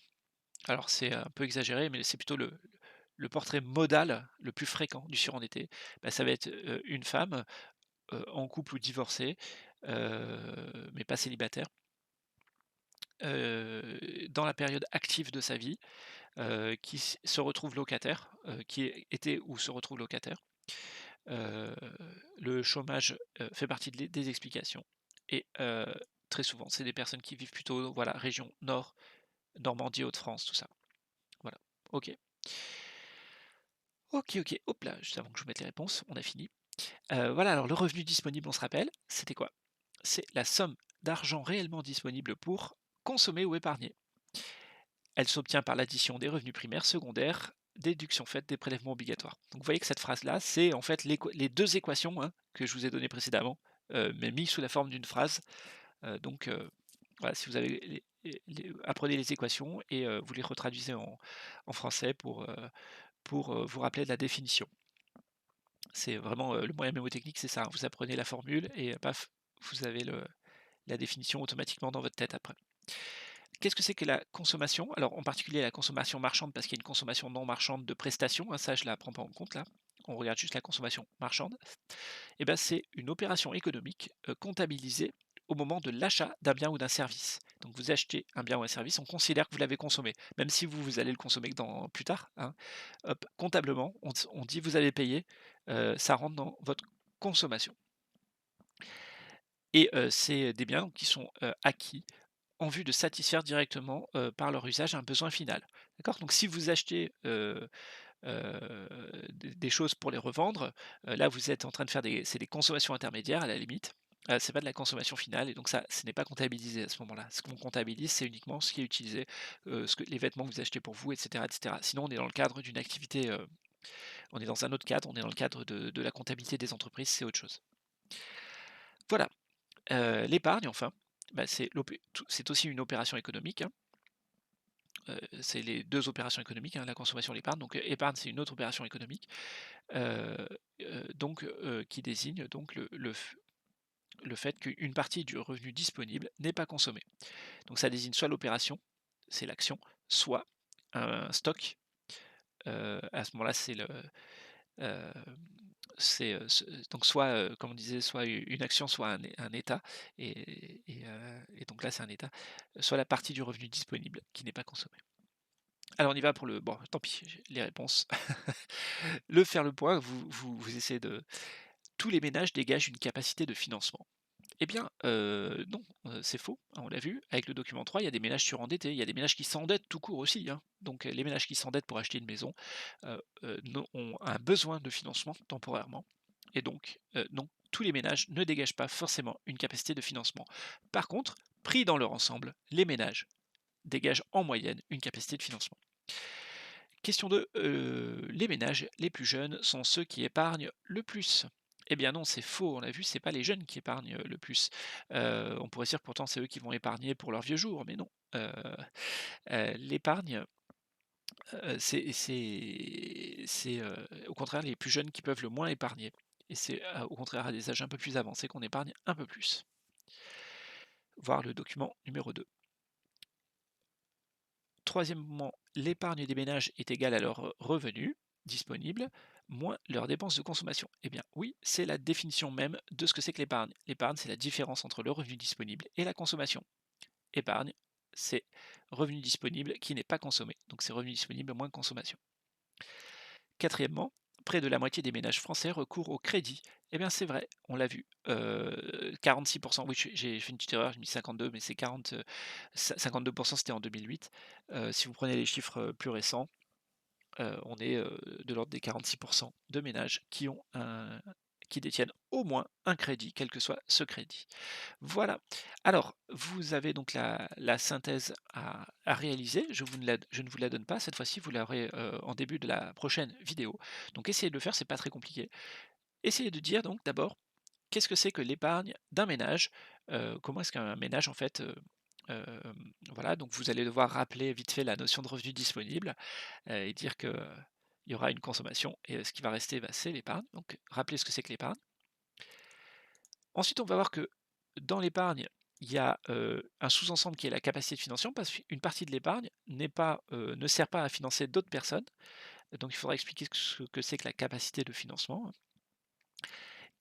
alors c'est un peu exagéré, mais c'est plutôt le portrait modal le plus fréquent du surendetté, bah, ça va être, une femme, en couple ou divorcé, mais pas célibataire, dans la période active de sa vie, qui se retrouve locataire, était ou se retrouve locataire. Heu, le chômage, fait partie des explications et très souvent, c'est des personnes qui vivent plutôt, voilà, région nord, Normandie, Hauts-de-France, tout ça. Voilà. OK. OK, OK. Hop là, juste avant que je vous mette les réponses, on a fini. Voilà, alors le revenu disponible, on se rappelle, c'était quoi? C'est la somme d'argent réellement disponible pour consommer ou épargner. Elle s'obtient par l'addition des revenus primaires, secondaires, déduction faite des prélèvements obligatoires. Donc vous voyez que cette phrase-là, c'est en fait les 2 équations, hein, que je vous ai données précédemment, mais mis sous la forme d'une phrase. Donc voilà, si vous avez les apprenez les équations et vous les retraduisez en français pour vous rappeler de la définition. C'est vraiment, le moyen mnémotechnique, c'est ça, hein. Vous apprenez la formule et paf, vous avez la définition automatiquement dans votre tête après. Qu'est-ce que c'est que la consommation? Alors, en particulier la consommation marchande, parce qu'il y a une consommation non marchande de prestations, hein, ça je la prends pas en compte là. On regarde juste la consommation marchande. Et ben, c'est une opération économique, comptabilisée au moment de l'achat d'un bien ou d'un service. Donc vous achetez un bien ou un service, on considère que vous l'avez consommé, même si vous allez le consommer que dans plus tard, hein. Hop, comptablement, on dit: «Vous avez payé», ça rentre dans votre consommation et c'est des biens qui sont, acquis en vue de satisfaire directement, par leur usage un besoin final. D'accord? Donc si vous achetez, des choses pour les revendre, là vous êtes en train de faire des consommations intermédiaires à la limite, c'est pas de la consommation finale et donc ça, ce n'est pas comptabilisé à ce moment-là. Ce qu'on comptabilise, c'est uniquement ce qui est utilisé, ce que les vêtements que vous achetez pour vous et cetera et cetera. Sinon on est dans le cadre d'une activité, on est dans un autre cadre, on est dans le cadre de la comptabilité des entreprises, c'est autre chose. Voilà, l'épargne enfin, bah, c'est aussi une opération économique, hein. C'est les 2 opérations économiques, hein, la consommation et l'épargne. Donc, épargne, c'est une autre opération économique, heu donc qui désigne donc le fait qu'une partie du revenu disponible n'est pas consommée. Donc ça désigne soit l'opération, c'est l'action, soit un stock, à ce moment-là, heu, ce donc soit, comme on disait, soit une action, soit un état et donc là, c'est un état, soit la partie du revenu disponible qui n'est pas consommée. Alors on y va pour le bon, tant pis, j'ai les réponses. Faire le point, vous essayez de tous les ménages dégagent une capacité de financement. Eh bien, non, c'est faux, hein, on l'a vu. Avec le document 3, il y a des ménages surendettés, il y a des ménages qui s'endettent tout court aussi, hein. Donc, les ménages qui s'endettent pour acheter une maison, ont un besoin de financement temporairement et donc, non, tous les ménages ne dégagent pas forcément une capacité de financement. Par contre, pris dans leur ensemble, les ménages dégagent en moyenne une capacité de financement. Question 2, les ménages les plus jeunes sont ceux qui épargnent le plus. Eh bien non, c'est faux, on l'a vu, c'est pas les jeunes qui épargnent, le plus. On pourrait dire pourtant c'est eux qui vont épargner pour leurs vieux jours, mais non. L'épargne, au contraire les plus jeunes qui peuvent le moins épargner et c'est, au contraire à des âges un peu plus avancés qu'on épargne un peu plus. Voir le document numéro 2. Troisièmement, l'épargne des ménages est égale à leurs revenus disponibles moins leurs dépenses de consommation. Eh bien oui, c'est la définition même de ce que c'est que l'épargne. L'épargne, c'est la différence entre le revenu disponible et la consommation. Épargne, c'est revenu disponible qui n'est pas consommé. Donc c'est revenu disponible moins consommation. Quatrièmement, près de la moitié des ménages français recourent au crédit. Eh bien c'est vrai, on l'a vu. 46%, oui j'ai fait une petite erreur, j'ai mis 52, mais c'est 40, 52% c'était en 2008. Si vous prenez les chiffres plus récents, on est de l'ordre des 46% de ménages qui détiennent au moins un crédit, quel que soit ce crédit. Voilà. Alors, vous avez donc la synthèse à réaliser. Je ne vous la donne pas. Cette fois-ci, vous l'aurez en début de la prochaine vidéo. Donc, essayez de le faire, c'est pas très compliqué. Essayez de dire donc d'abord qu'est-ce que c'est que l'épargne d'un ménage. Comment est-ce qu'un ménage, en fait, voilà, donc vous allez devoir rappeler vite fait la notion de revenu disponible et dire que il y aura une consommation et ce qui va rester, bah, c'est l'épargne. Donc, rappelez ce que c'est que l'épargne. Ensuite, on va voir que dans l'épargne, il y a, un sous-ensemble qui est la capacité de financement parce qu'une partie de l'épargne ne sert pas à financer d'autres personnes. Donc il faudra expliquer ce que c'est que la capacité de financement.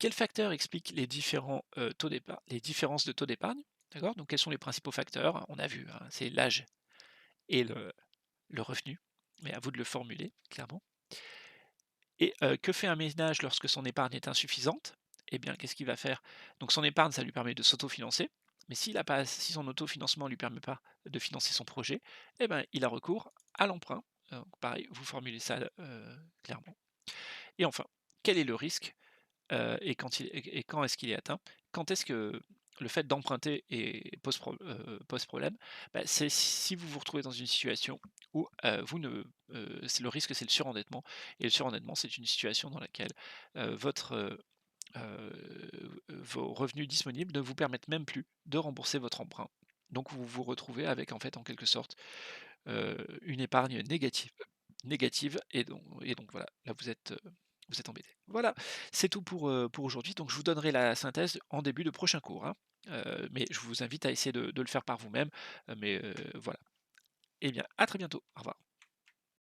Quels facteurs expliquent les différents, taux d'épargne les différences de taux d'épargne? D'accord? Donc quels sont les principaux facteurs? On a vu, hein, c'est l'âge et le revenu, mais à vous de le formuler clairement. Et que fait un ménage lorsque son épargne est insuffisante? Eh bien, qu'est-ce qu'il va faire? Donc son épargne, ça lui permet de s'autofinancer, mais si son autofinancement ne lui permet pas de financer son projet, eh ben, il a recours à l'emprunt. Donc pareil, vous formulez ça, clairement. Et enfin, quel est le risque, et quand est-ce qu'il est atteint? Quand est-ce que le fait d'emprunter pose problème? Bah, c'est si vous vous retrouvez dans une situation où, vous ne c'est le risque, c'est le surendettement et le surendettement, c'est une situation dans laquelle, vos revenus disponibles ne vous permettent même plus de rembourser votre emprunt. Donc vous vous retrouvez avec, en fait, en quelque sorte, une épargne négative et donc voilà, là vous êtes embêté. Voilà, c'est tout pour aujourd'hui, donc je vous donnerai la synthèse en début de prochain cours, hein, mais je vous invite à essayer de le faire par vous-même, mais voilà. Eh bien, à très bientôt. Au revoir.